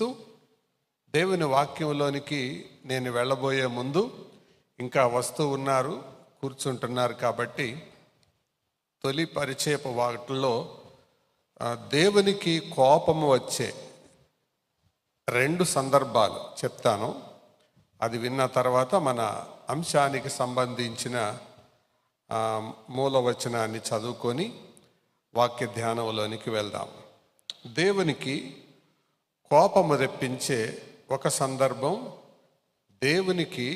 ముగిస్తూ దేవుని వాక్యంలోనికి నేను వెళ్ళబోయే ముందు ఇంకా వస్తూ ఉన్నారు, కూర్చుంటున్నారు కాబట్టి తొలి పరిచయపు వాటిలో దేవునికి కోపము వచ్చే 2 సందర్భాలు చెప్తాను. అది విన్న తర్వాత మన అంశానికి సంబంధించిన మూలవచనాన్ని చదువుకొని వాక్య ధ్యానంలోనికి వెళ్దాం. దేవునికి కోపము రెప్పించే ఒక సందర్భం, దేవునికి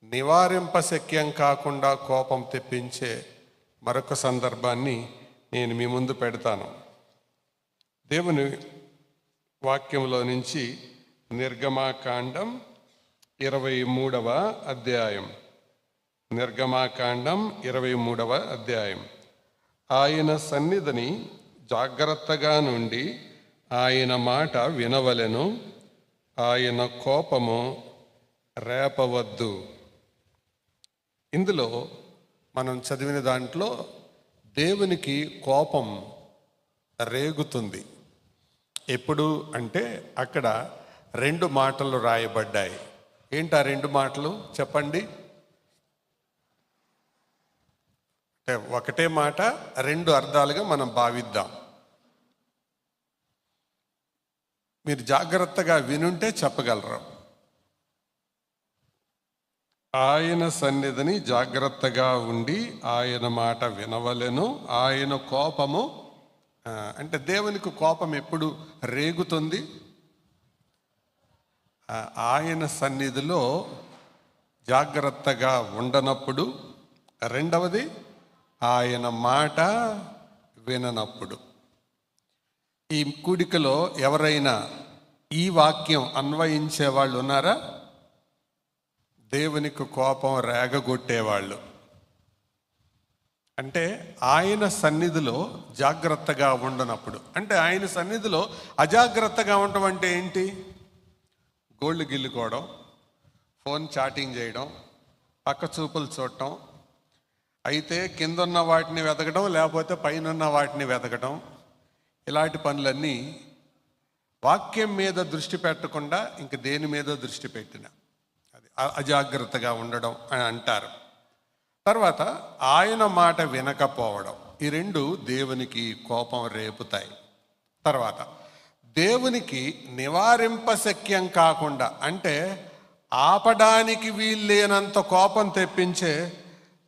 నివారింపశక్యం కాకుండా కోపం తెప్పించే మరొక సందర్భాన్ని నేను మీ ముందు పెడతాను. దేవుని వాక్యంలో నుంచి నిర్గమాకాండం 23వ అధ్యాయం. నిర్గమాకాండం 23వ అధ్యాయం. ఆయన సన్నిధిని జాగ్రత్తగా నుండి ఆయన మాట వినవలెను, ఆయన కోపము రేపవద్దు. ఇందులో మనం చదివిన దాంట్లో దేవునికి కోపం రేగుతుంది. ఎప్పుడు అంటే అక్కడ 2 మాటలు రాయబడ్డాయి. ఏంటి ఆ 2 మాటలు చెప్పండి? అంటే ఒకటే మాట 2 అర్థాలుగా మనం భావిద్దాం. మీరు జాగ్రత్తగా వినుంటే చెప్పగలరు. ఆయన సన్నిధిని జాగ్రత్తగా ఉండి ఆయన మాట వినవలెను, ఆయన కోపము అంటే దేవునికి కోపం ఎప్పుడు రేగుతుంది? ఆయన సన్నిధిలో జాగ్రత్తగా ఉండనప్పుడు, రెండవది ఆయన మాట విననప్పుడు. ఈ కూడికలో ఎవరైనా ఈ వాక్యం అన్వయించే వాళ్ళు ఉన్నారా? దేవునికి కోపం రేగగొట్టేవాళ్ళు. అంటే ఆయన సన్నిధిలో జాగ్రత్తగా ఉండనప్పుడు, అంటే ఆయన సన్నిధిలో అజాగ్రత్తగా ఉండడం అంటే ఏంటి? గోళ్ళు గిల్లుకోవడం, ఫోన్ చాటింగ్ చేయడం, పక్క చూపులు చూడటం, అయితే కిందన్న వాటిని వెతకడం, లేకపోతే పైన వాటిని వెతకడం, ఇలాంటి పనులన్నీ వాక్యం మీద దృష్టి పెట్టకుండా ఇంక దేని మీద దృష్టి పెట్టిన అది అజాగ్రత్తగా ఉండడం అని అంటారు. తర్వాత ఆయన మాట వినకపోవడం, ఈ 2 దేవునికి కోపం రేపుతాయి. తర్వాత దేవునికి నివారింపశక్యం కాకుండా, అంటే ఆపడానికి వీల్లేనంత కోపం తెప్పించే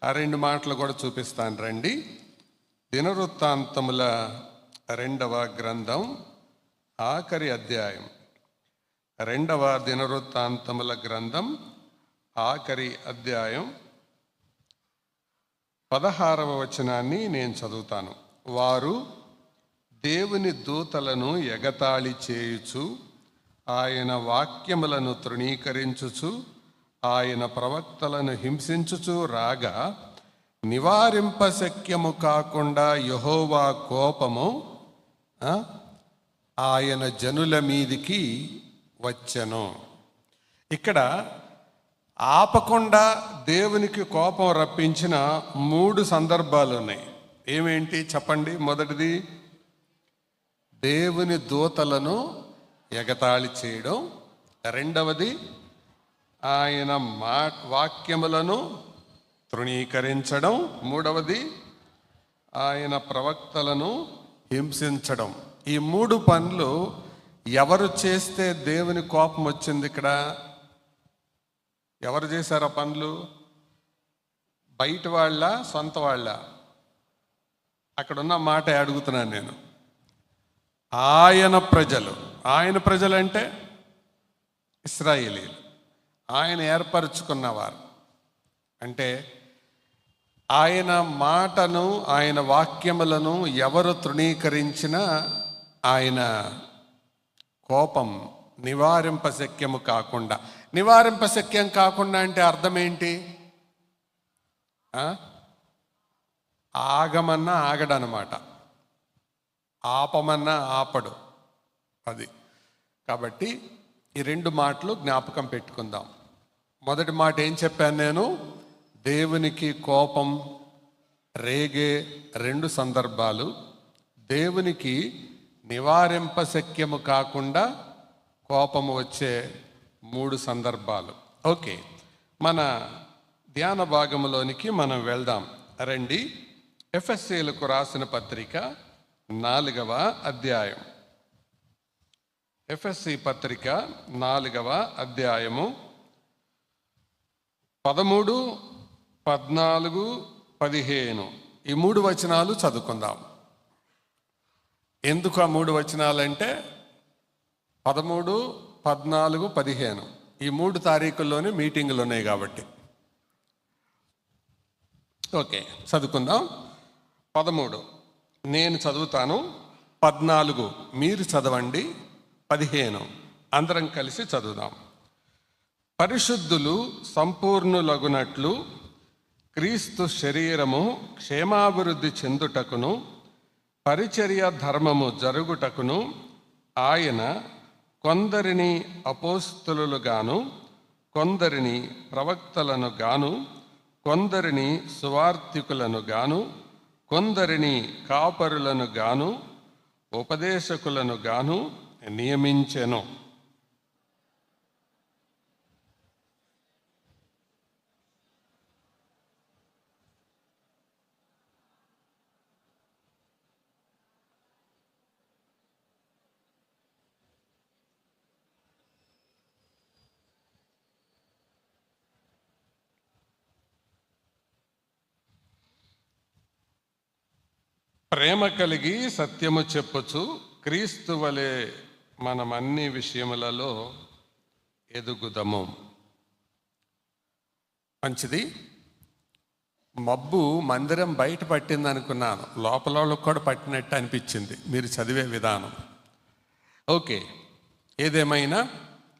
ఆ 2 మాటలు కూడా చూపిస్తాను రండి. దినవృత్తాంతముల 2వ గ్రంథం ఆఖరి అధ్యాయం. 2వ దినవృత్తాంతముల గ్రంథం ఆఖరి అధ్యాయం 16వ వచనాన్ని నేను చదువుతాను. వారు దేవుని దూతలను ఎగతాళి చేయుచు, ఆయన వాక్యములను తృణీకరించుచు, ఆయన ప్రవక్తలను హింసించుచు రాగా, నివారింపశక్యము కాకుండా యెహోవా కోపము ఆయన జనుల మీదికి వచ్చెను. ఇక్కడ ఆపకుండా దేవునికి కోపం రప్పించిన 3 సందర్భాలు ఉన్నాయి. ఏమేంటి చెప్పండి? మొదటిది దేవుని దూతలను ఎగతాళి చేయడం, రెండవది ఆయన వాక్యములను తృణీకరించడం, మూడవది ఆయన ప్రవక్తలను హింసించడం. ఈ 3 పనులు ఎవరు చేస్తే దేవుని కోపం వచ్చింది? ఇక్కడ ఎవరు చేశారు ఆ పనులు? బయట వాళ్ళ, సొంత వాళ్ళ? అక్కడున్న మాట అడుగుతున్నాను నేను. ఆయన ప్రజలు. ఆయన ప్రజలు అంటే ఇశ్రాయేలీలు, ఆయన ఏర్పరచుకున్నవారు. అంటే ఆయన మాటను, ఆయన వాక్యములను ఎవరు తృణీకరించినా ఆయన కోపం నివారింపశక్యము కాకుండా. నివారింపశక్యం కాకుండా అంటే అర్థం ఏంటి? ఆగమన్నా ఆగడనమాట, ఆపమన్నా ఆపడు. అది కాబట్టి ఈ 2 మాటలు జ్ఞాపకం పెట్టుకుందాం. మొదటి మాట ఏం చెప్పాను నేను? దేవునికి కోపం రేగే 2 సందర్భాలు. దేవునికి నివారింపశక్యము కాకుండా కోపము వచ్చే 3 సందర్భాలు. ఓకే, మన ధ్యాన భాగంలోనికి మనం వెళ్దాం రండి. ఎఫెసీయులకు రాసిన పత్రిక 4వ అధ్యాయం. ఎఫెసీ పత్రిక 4వ అధ్యాయము 13, 14, 15 ఈ 3 వచనాలు చదువుకుందాం. ఎందుకు ఆ 3 వచనాలంటే 13, 14, 15 ఈ 3 తారీఖుల్లోనే మీటింగులు ఉన్నాయి కాబట్టి. ఓకే, చదువుకుందాం. 13 నేను చదువుతాను, 14 మీరు చదవండి, 15 అందరం కలిసి చదువుదాం. పరిశుద్ధులు సంపూర్ణులగునట్లు క్రీస్తు శరీరము క్షేమాభివృద్ధి చెందుటకును పరిచర్య ధర్మము జరుగుటకును ఆయన కొందరిని అపోస్తలులుగాను, కొందరిని ప్రవక్తలను గాను, కొందరిని సువార్తికులను గాను, కొందరిని కాపరులను గాను, ఉపదేశకులను గాను నియమించెను. ప్రేమ కలిగి సత్యము చెప్పుచు క్రీస్తు వలె మనం అన్ని విషయములలో ఎదుగుదము. మంచిది. మబ్బు మందిరం బయట పట్టింది అనుకున్నాను, లోపల వాళ్ళకు కూడా పట్టినట్టు అనిపించింది మీరు చదివే విధానం. ఓకే, ఏదేమైనా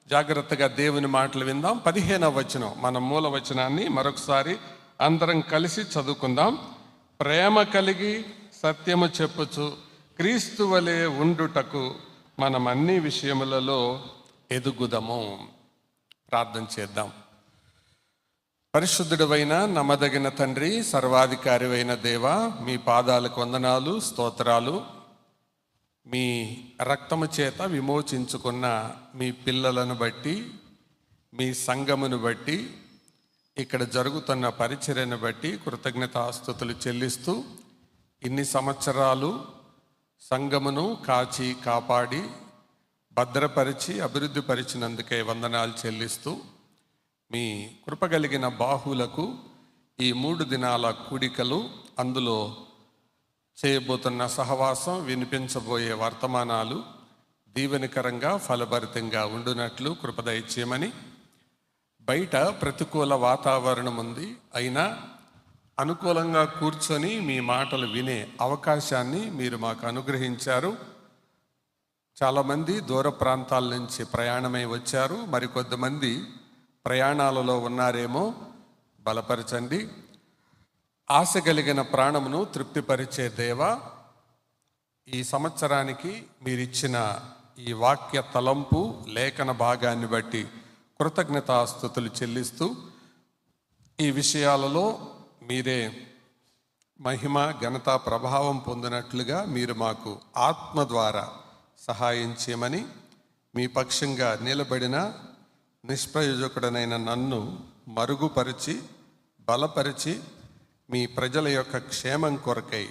జాగ్రత్తగా దేవుని మాటలు విందాం. 15వ వచనం మన మూల వచనాన్ని మరొకసారి అందరం కలిసి చదువుకుందాం. ప్రేమ కలిగి సత్యము చెప్పుచు క్రీస్తు వలె ఉండుటకు మనం అన్ని విషయములలో ఎదుగుదము. ప్రార్థన చేద్దాం. పరిశుద్ధుడవైన నమ్మదగిన తండ్రి, సర్వాధికారివైన దేవ, మీ పాదాలకు వందనాలు, స్తోత్రాలు. మీ రక్తము చేత విమోచించుకున్న మీ పిల్లలను బట్టి, మీ సంఘమును బట్టి, ఇక్కడ జరుగుతున్న పరిచర్యను బట్టి కృతజ్ఞతాస్తుతులు చెల్లిస్తూ ఇన్ని సంవత్సరాలు సంఘమును కాచి కాపాడి భద్రపరిచి అభివృద్ధి పరిచినందుకే వందనాలు చెల్లిస్తూ మీ కృపగలిగిన బాహులకు ఈ 3 దినాల కూడికలు, అందులో చేయబోతున్న సహవాసం, వినిపించబోయే వర్తమానాలు దీవెనకరంగా ఫలభరితంగా ఉండునట్లు కృపదయచేయమని. బయట ప్రతికూల వాతావరణం ఉంది, అయినా అనుకూలంగా కూర్చొని మీ మాటలు వినే అవకాశాన్ని మీరు మాకు అనుగ్రహించారు. చాలామంది దూర ప్రాంతాల నుంచి ప్రయాణమై వచ్చారు, మరికొద్దిమంది ప్రయాణాలలో ఉన్నారేమో. బలపరచండి. ఆశ కలిగిన ప్రాణమును తృప్తిపరిచే దేవ, ఈ సంవత్సరానికి మీరిచ్చిన ఈ వాక్య తలంపు, లేఖన భాగాన్ని బట్టి కృతజ్ఞతాస్తుతులు చెల్లిస్తూ ఈ విషయాలలో మీరే మహిమ, ఘనత, ప్రభావం పొందినట్లుగా మీరు మాకు ఆత్మ ద్వారా సహాయం చేయమని, మీ పక్షంగా నిలబడిన నిష్ప్రయోజకుడనైన నన్ను మరుగుపరిచి బలపరిచి మీ ప్రజల యొక్క క్షేమం కొరకై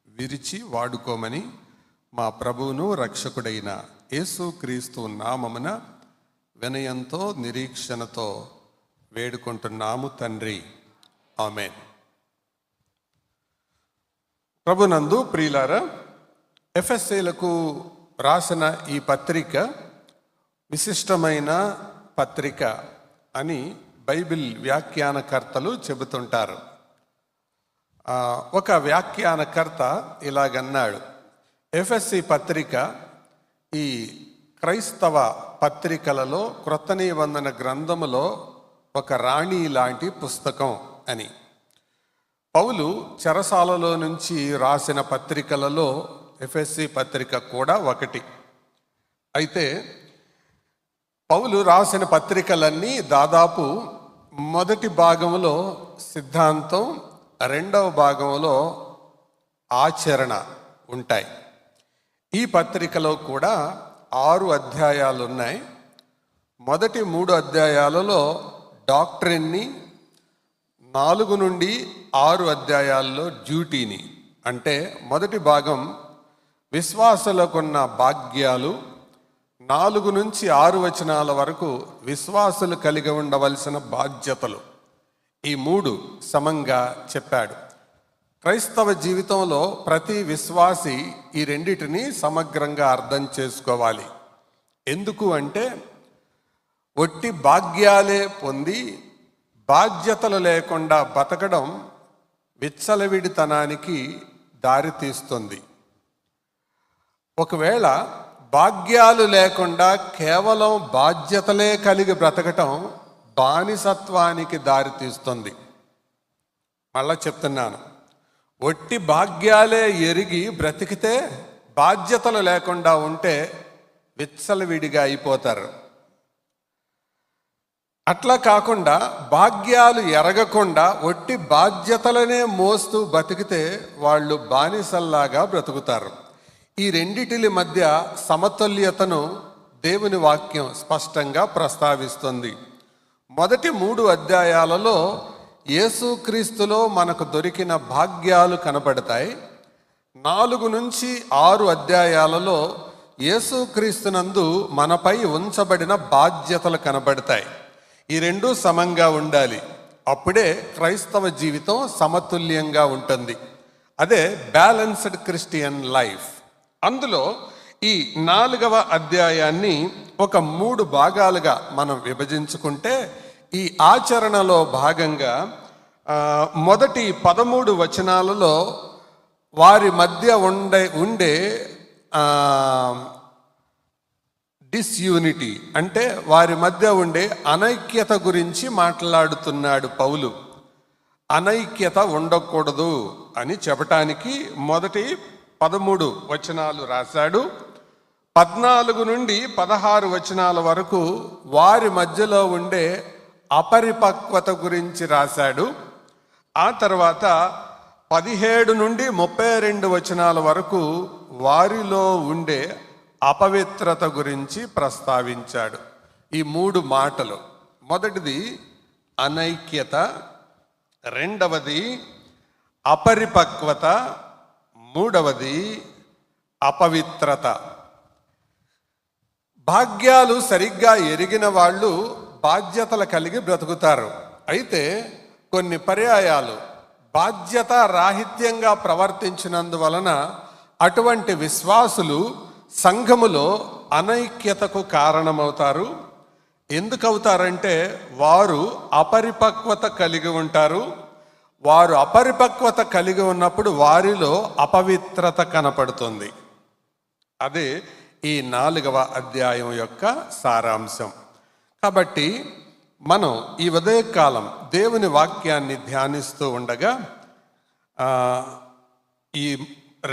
విరిచి వాడుకోమని మా ప్రభువును రక్షకుడైన యేసుక్రీస్తు నామమున వినయంతో నిరీక్షణతో వేడుకుంటున్నాము తండ్రి. ఆమేన్. ప్రభునందు ప్రియులారా, ఎఫెసీయులకు రాసిన ఈ పత్రిక విశిష్టమైన పత్రిక అని బైబిల్ వ్యాఖ్యానకర్తలు చెబుతుంటారు. ఒక వ్యాఖ్యానకర్త ఇలాగన్నాడు: ఎఫెసీ పత్రిక ఈ క్రైస్తవ పత్రికలలో క్రొత్త నిబంధన గ్రంథములో ఒక రాణి లాంటి పుస్తకం అని. పౌలు చెరసాలలో నుంచి రాసిన పత్రికలలో ఎఫెసీ పత్రిక కూడా ఒకటి. అయితే పౌలు రాసిన పత్రికలన్నీ దాదాపు మొదటి భాగంలో సిద్ధాంతం, రెండవ భాగంలో ఆచరణ ఉంటాయి. ఈ పత్రికలో కూడా 6 అధ్యాయాలు ఉన్నాయి. మొదటి 3 అధ్యాయాలలో డాక్ట్రిన్ని, 4 నుండి 6 అధ్యాయాల్లో డ్యూటీని, అంటే మొదటి భాగం విశ్వాసులకున్న భాగ్యాలు, 4 నుంచి 6 వచనాల వరకు విశ్వాసులు కలిగి ఉండవలసిన బాధ్యతలు, ఈ 3 సమంగా చెప్పాడు. క్రైస్తవ జీవితంలో ప్రతి విశ్వాసి ఈ రెండిటిని సమగ్రంగా అర్థం చేసుకోవాలి. ఎందుకు అంటే ఒట్టి భాగ్యాలే పొంది బాధ్యతలు లేకుండా బతకడం విచ్చలవిడితనానికి దారితీస్తుంది. ఒకవేళ భాగ్యాలు లేకుండా కేవలం బాధ్యతలే కలిగి బ్రతకటం బానిసత్వానికి దారితీస్తుంది. మళ్ళా చెప్తున్నాను, ఒట్టి భాగ్యాలే ఎరిగి బ్రతికితే బాధ్యతలు లేకుండా ఉంటే విచ్చలవిడిగా అయిపోతారు. అట్లా కాకుండా భాగ్యాలు ఎరగకుండా ఒట్టి బాధ్యతలనే మోస్తూ బతికితే వాళ్ళు బానిసల్లాగా బ్రతుకుతారు. ఈ రెండిటి మధ్య సమతుల్యతను దేవుని వాక్యం స్పష్టంగా ప్రస్తావిస్తుంది. మొదటి 3 అధ్యాయాలలో యేసుక్రీస్తులో మనకు దొరికిన భాగ్యాలు కనబడతాయి. 4 నుంచి 6 అధ్యాయాలలో యేసుక్రీస్తునందు మనపై ఉంచబడిన బాధ్యతలు కనబడతాయి. ఈ 2 సమంగా ఉండాలి. అప్పుడే క్రైస్తవ జీవితం సమతుల్యంగా ఉంటుంది. అదే బ్యాలెన్స్డ్ క్రిస్టియన్ లైఫ్. అందులో ఈ 4వ అధ్యాయాన్ని ఒక 3 భాగాలుగా మనం విభజించుకుంటే, ఈ ఆచరణలో భాగంగా మొదటి 13 వచనాలలో వారి మధ్య ఉండే డిస్యూనిటీ, అంటే వారి మధ్య ఉండే అనైక్యత గురించి మాట్లాడుతున్నాడు పౌలు. అనైక్యత ఉండకూడదు అని చెప్పటానికి మొదటి 13 వచనాలు రాశాడు. 14 నుండి 16 వచనాల వరకు వారి మధ్యలో ఉండే అపరిపక్వత గురించి రాశాడు. ఆ తర్వాత 17 నుండి 32 వచనాల వరకు వారిలో ఉండే అపవిత్రత గురించి ప్రస్తావించాడు. ఈ 3 మాటలు, మొదటిది అనైక్యత, రెండవది అపరిపక్వత, మూడవది అపవిత్రత. భాగ్యాలు సరిగ్గా ఎరిగిన వాళ్ళు బాధ్యతలు కలిగి బ్రతుకుతారు. అయితే కొన్ని పర్యాయాలు బాధ్యత రాహిత్యంగా ప్రవర్తించినందువలన అటువంటి విశ్వాసులు సంఘములో అనైక్యతకు కారణమవుతారు. ఎందుకు అవుతారంటే వారు అపరిపక్వత కలిగి ఉంటారు. వారు అపరిపక్వత కలిగి ఉన్నప్పుడు వారిలో అపవిత్రత కనపడుతుంది. అదే ఈ 4వ అధ్యాయం యొక్క సారాంశం. కాబట్టి మనం ఈ ఉదయకాలం దేవుని వాక్యాన్ని ధ్యానిస్తూ ఉండగా ఈ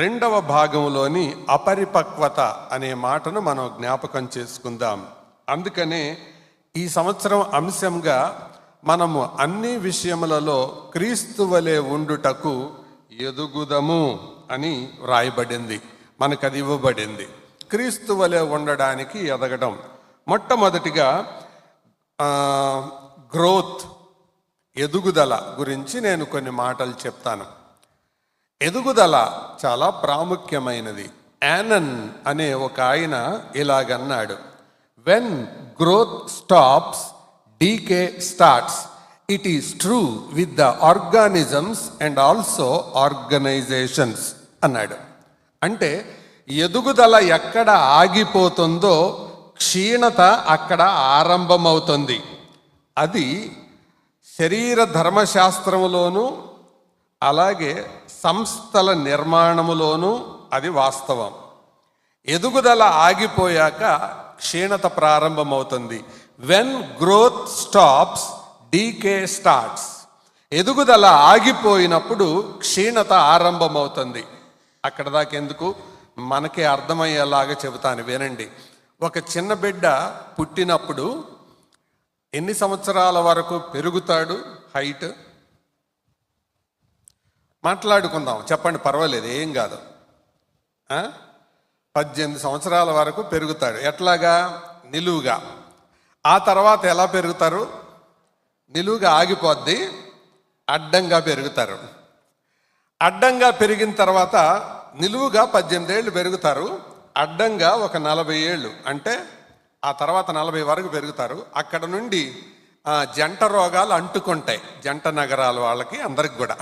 2వ భాగంలోని అపరిపక్వత అనే మాటను మనం జ్ఞాపకం చేసుకుందాం. అందుకనే ఈ సంవత్సరం అంశంగా మనము అన్ని విషయములలో క్రీస్తు వలె ఉండుటకు ఎదుగుదము అని వ్రాయబడింది. మనకు అది ఇవ్వబడింది. క్రీస్తు వలె ఉండడానికి ఎదగడం. మొట్టమొదటిగా గ్రోత్, ఎదుగుదల గురించి నేను కొన్ని మాటలు చెప్తాను. ఎదుగుదల చాలా ప్రాముఖ్యమైనది. యానన్ అనే ఒక ఆయన ఇలాగన్నాడు, when growth stops decay starts. It is true with the organisms and also organisations అన్నాడు. అంటే ఎదుగుదల ఎక్కడ ఆగిపోతుందో క్షీణత అక్కడ ఆరంభమవుతుంది. అది శరీర ధర్మశాస్త్రములోను అలాగే సంస్థల నిర్మాణములోను అది వాస్తవం. ఎదుగుదల ఆగిపోయాక క్షీణత ప్రారంభమవుతుంది. When growth stops decay starts. ఎదుగుదల ఆగిపోయినప్పుడు క్షీణత ఆరంభమవుతుంది. అక్కడ దాకెందుకు, మనకే అర్థమయ్యేలాగా చెబుతాను, వినండి. ఒక చిన్న బిడ్డ పుట్టినప్పుడు ఎన్ని సంవత్సరాల వరకు పెరుగుతాడు? హైట్ మాట్లాడుకుందాం, చెప్పండి, పర్వాలేదు, ఏం కాదు. 18 సంవత్సరాల వరకు పెరుగుతాడు. ఎట్లాగా? నిలువుగా. ఆ తర్వాత ఎలా పెరుగుతారు? నిలువుగా ఆగిపోద్ది, అడ్డంగా పెరుగుతారు. అడ్డంగా పెరిగిన తర్వాత నిలువుగా 18 ఏళ్ళు పెరుగుతారు, అడ్డంగా ఒక 40 ఏళ్ళు, అంటే ఆ తర్వాత 40 వరకు పెరుగుతారు. అక్కడ నుండి జంట రోగాలు అంటుకుంటాయి, జంట నగరాల వాళ్ళకి అందరికి కూడా.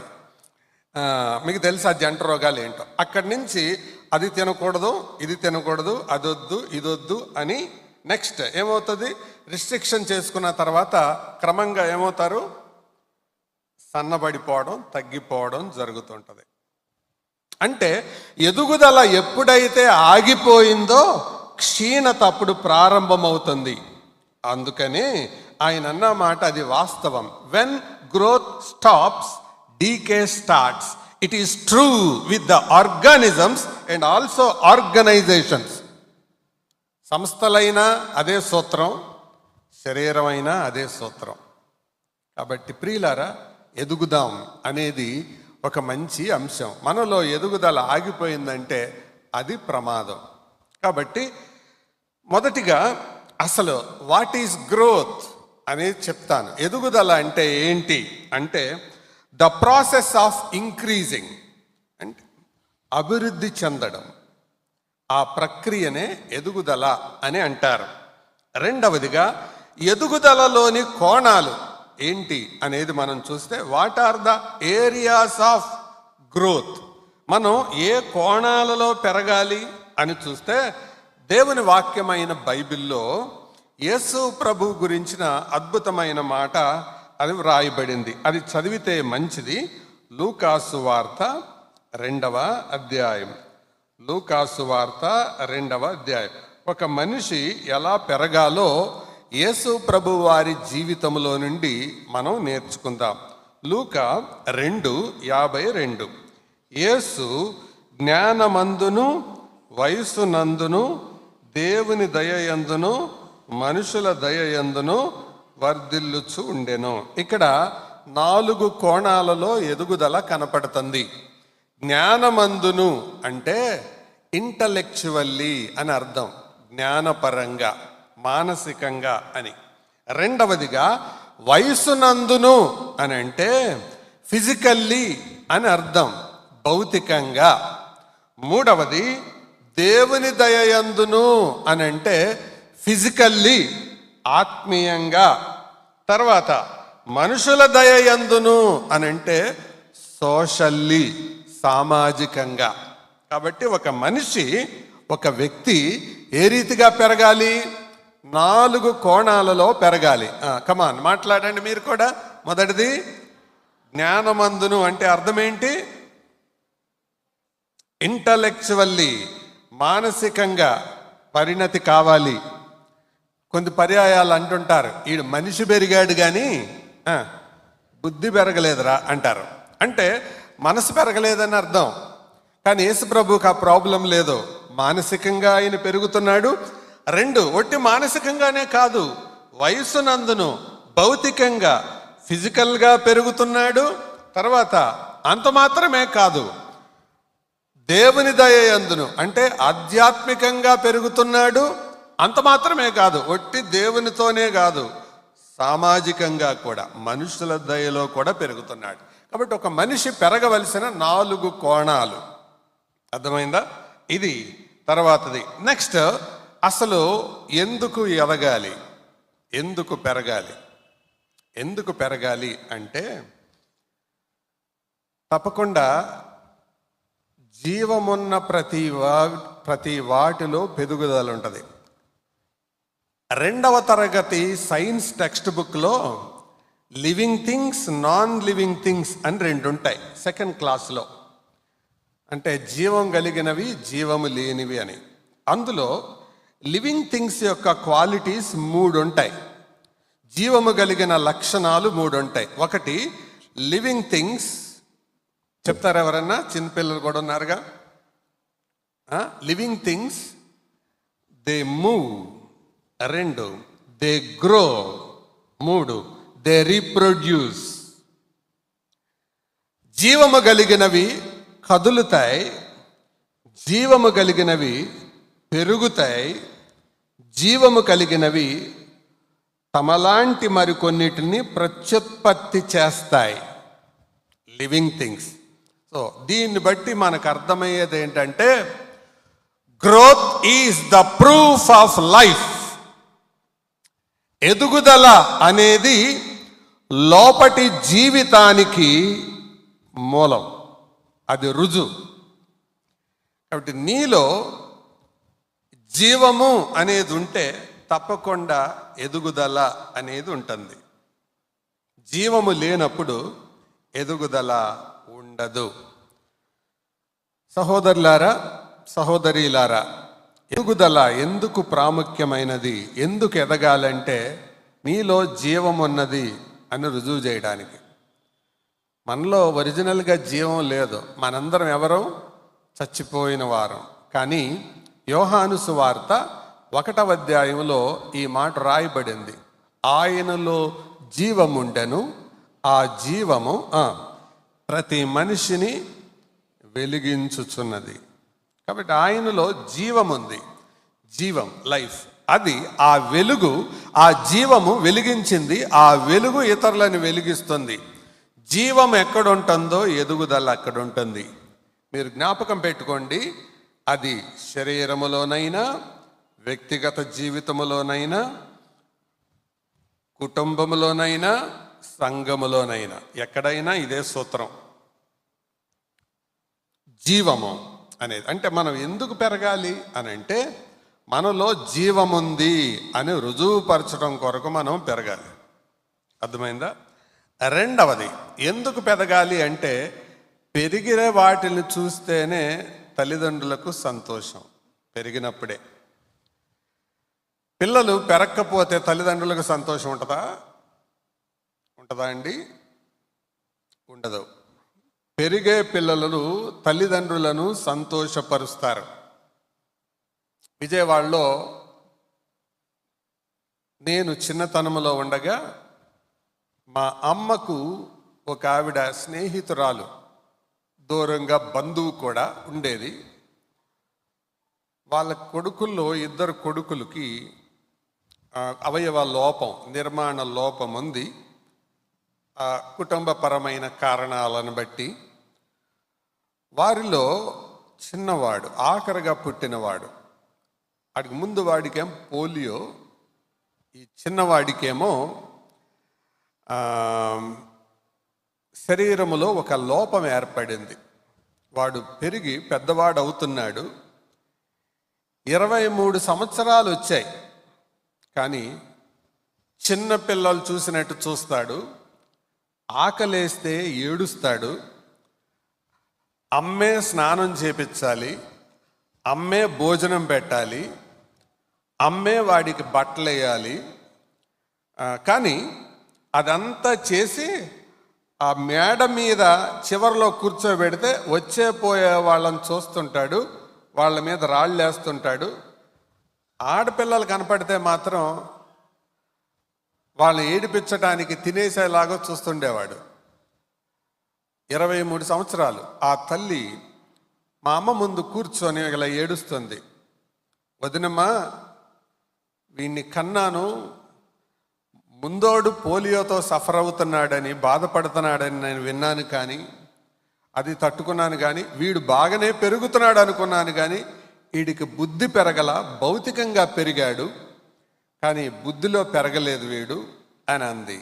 మీకు తెలుసు ఆ జంట రోగాలు ఏంటో. అక్కడి నుంచి అది తినకూడదు, ఇది తినకూడదు, అదొద్దు, ఇదొద్దు అని నెక్స్ట్ ఏమవుతుంది? రిస్ట్రిక్షన్ చేసుకున్న తర్వాత క్రమంగా ఏమవుతారు? సన్నబడిపోవడం, తగ్గిపోవడం జరుగుతుంటుంది. అంటే ఎదుగుదల ఎప్పుడైతే ఆగిపోయిందో క్షీణత అప్పుడు ప్రారంభమవుతుంది. అందుకని ఆయన అన్న మాట అది వాస్తవం. When growth stops, decay starts. It is true with the organisms and also organisations. సంస్థలైనా అదే సూత్రం, శరీరమైనా అదే సూత్రం. కాబట్టి ప్రియులారా, ఎదుగుదాం అనేది ఒక మంచి అంశం. మనలో ఎదుగుదల ఆగిపోయిందంటే అది ప్రమాదం. కాబట్టి మొదటిగా అసలు వాట్ ఈజ్ గ్రోత్ అనేది చెప్తాను. ఎదుగుదల అంటే ఏంటి అంటే ద ప్రాసెస్ ఆఫ్ ఇంక్రీజింగ్, అంటే అభివృద్ధి చెందడం. ఆ ప్రక్రియనే ఎదుగుదల అని అంటారు. రెండవదిగా ఎదుగుదలలోని కోణాలు ఏంటి అనేది మనం చూస్తే what are the areas of growth. మనం ఏ కోణాలలో పెరగాలి అని చూస్తే దేవుని వాక్యమైన బైబిల్లో యేసు ప్రభు గురించిన అద్భుతమైన మాట అది వ్రాయబడింది. అది చదివితే మంచిది. లూకాసు వార్త 2వ అధ్యాయం. లూకాసు వార్త 2వ అధ్యాయం. ఒక మనిషి ఎలా పెరగాలో యేసు ప్రభు వారి జీవితంలో నుండి మనం నేర్చుకుందాం. లూకా 2:52. యేసు జ్ఞానమందును వయసునందును దేవుని దయయందును మనుషుల దయయందును వర్ధిల్లుచు ఉండెను. ఇక్కడ 4 కోణాలలో ఎదుగుదల కనపడుతుంది. జ్ఞానమందును అంటే ఇంటలెక్చువల్లీ అని అర్థం, జ్ఞానపరంగా, మానసికంగా అని. రెండవదిగా వయసునందును అని అంటే ఫిజికల్లీ అని అర్థం, భౌతికంగా. మూడవది దేవుని దయయందును అని అంటే ఫిజికల్లీ, ఆత్మీయంగా. తర్వాత మనుషుల దయయందును అని అంటే సోషల్లీ, సామాజికంగా. కాబట్టి ఒక మనిషి, ఒక వ్యక్తి ఏ రీతిగా పెరగాలి? 4 కోణాలలో పెరగాలి. కమాన్ మాట్లాడండి మీరు కూడా. మొదటిది జ్ఞానమందును అంటే అర్థం ఏంటి? ఇంటలెక్చువల్లీ, మానసికంగా పరిణతి కావాలి. కొన్ని పర్యాయాలు అంటుంటారు, ఈడు మనిషి పెరిగాడు కానీ బుద్ధి పెరగలేదురా అంటారు. అంటే మనసు పెరగలేదని అర్థం. కానీ యేసు ప్రభువుకి ఆ ప్రాబ్లం లేదు. మానసికంగా ఆయన పెరుగుతున్నాడు. 2 ఒట్టి మానసికంగానే కాదు, వయసునందును భౌతికంగా, ఫిజికల్గా పెరుగుతున్నాడు. తర్వాత అంత మాత్రమే కాదు, దేవుని దయయందును అంటే ఆధ్యాత్మికంగా పెరుగుతున్నాడు. అంత మాత్రమే కాదు, ఒట్టి దేవునితోనే కాదు, సామాజికంగా కూడా, మనుషుల దయలో కూడా పెరుగుతున్నాడు. కాబట్టి ఒక మనిషి పెరగవలసిన 4 కోణాలు. అర్థమైందా? ఇది తర్వాతది. నెక్స్ట్, అసలు ఎందుకు ఎదగాలి, ఎందుకు పెరగాలి? ఎందుకు పెరగాలి అంటే తప్పకుండా జీవమున్న ప్రతి వాటిలో పెరుగుదల ఉంటుంది. 2వ తరగతి సైన్స్ టెక్స్ట్ బుక్లో living things, non living things అని 2 ఉంటాయి. 2nd క్లాస్లో, అంటే జీవం కలిగినవి, జీవము లేనివి అని. అందులో లివింగ్ థింగ్స్ యొక్క క్వాలిటీస్ 3 ఉంటాయి. జీవము కలిగిన లక్షణాలు 3 ఉంటాయి. ఒకటి లివింగ్ థింగ్స్. చెప్తారా ఎవరన్నా? చిన్నపిల్లలు కూడా ఉన్నారుగా. Living things, they move. 2 they grow. 3 they reproduce. జీవము కలిగినవి కదులుతాయి, జీవము కలిగినవి పెరుగుతాయి, జీవము కలిగినవి తమలాంటి మరికొన్నిటిని ప్రత్యుత్పత్తి చేస్తాయి, లివింగ్ థింగ్స్. సో దీన్ని బట్టి మనకు అర్థమయ్యేది ఏంటంటే, growth is the proof of life. ఎదుగుదల అనేది లోపటి జీవితానికి మూలం, అది రుజువు. కాబట్టి నీలో జీవము అనేది ఉంటే తప్పకుండా ఎదుగుదల అనేది ఉంటుంది. జీవము లేనప్పుడు ఎదుగుదల ఉండదు. సహోదరులారా, సహోదరీలారా, ఎదుగుదల ఎందుకు ప్రాముఖ్యమైనది, ఎందుకు ఎదగాలంటే నీలో జీవం ఉన్నది అని రుజువు చేయడానికి. మనలో ఒరిజినల్గా జీవం లేదు, మనందరం ఎవరో చచ్చిపోయిన వారం. కానీ యోహాను సువార్త 1వ అధ్యాయంలో ఈ మాట రాయబడింది, ఆయనలో జీవముండెను, ఆ జీవము ప్రతి మనిషిని వెలిగించుచున్నది. కాబట్టి ఆయనలో జీవం ఉంది, జీవం, లైఫ్. అది ఆ వెలుగు, ఆ జీవము వెలిగించింది, ఆ వెలుగు ఇతరులను వెలిగిస్తుంది. జీవం ఎక్కడుంటుందో ఎదుగుదల అక్కడ ఉంటుంది. మీరు జ్ఞాపకం పెట్టుకోండి, అది శరీరములోనైనా, వ్యక్తిగత జీవితములోనైనా, కుటుంబములోనైనా, సంఘములోనైనా, ఎక్కడైనా ఇదే సూత్రం. జీవము అనేది అంటే మనం ఎందుకు పెరగాలి అని అంటే, మనలో జీవముంది అని రుజువుపరచడం కొరకు మనం పెరగాలి. అర్థమైందా? రెండవది, ఎందుకు పెరగాలి అంటే, పెరిగిన వాటిని చూస్తేనే తల్లిదండ్రులకు సంతోషం. పెరిగినప్పుడే. పిల్లలు పెరగకపోతే తల్లిదండ్రులకు సంతోషం ఉంటుందా? ఉంటుందా అండి? ఉండదు. పెరిగే పిల్లలు తల్లిదండ్రులను సంతోషపరుస్తారు. విజయవాడలో నేను చిన్నతనంలో ఉండగా మా అమ్మకు ఒక ఆవిడ స్నేహితురాలు, దూరంగా బంధువు కూడా ఉండేది. వాళ్ళ కొడుకుల్లో 2 కొడుకులకి అవయవ లోపం, నిర్మాణ లోపం ఉంది. కుటుంబపరమైన కారణాలను బట్టి వారిలో చిన్నవాడు, ఆఖరిగా పుట్టినవాడు, వాడికి ముందు వాడికేం పోలియో, ఈ చిన్నవాడికేమో శరీరములో ఒక లోపం ఏర్పడింది. వాడు పెరిగి పెద్దవాడు అవుతున్నాడు. 23 సంవత్సరాలు వచ్చాయి, కానీ చిన్న పిల్లలు చూసినట్టు చూస్తాడు, ఆకలేస్తే ఏడుస్తాడు, అమ్మే స్నానం చేపించాలి, అమ్మే భోజనం పెట్టాలి, అమ్మే వాడికి బట్టలు వేయాలి. కానీ అదంతా చేసి ఆ మేడ మీద చివరిలో కూర్చోబెడితే వచ్చే పోయే వాళ్ళని చూస్తుంటాడు, వాళ్ళ మీద రాళ్ళు వేస్తుంటాడు. ఆడపిల్లలు కనపడితే మాత్రం వాళ్ళని ఏడిపించడానికి తినేసేలాగా చూస్తుండేవాడు. 23 సంవత్సరాలు. ఆ తల్లి మా అమ్మ ముందు కూర్చొని ఇలా ఏడుస్తుంది, వదినమ్మా వీణ్ణి కన్నాను, ముందోడు పోలియోతో సఫర్ అవుతున్నాడని, బాధపడుతున్నాడని నేను విన్నాను, కానీ అది తట్టుకున్నాను. కానీ వీడు బాగానే పెరుగుతున్నాడు అనుకున్నాను, కానీ వీడికి బుద్ధి పెరగల, భౌతికంగా పెరిగాడు కానీ బుద్ధిలో పెరగలేదు వీడు అని అంది.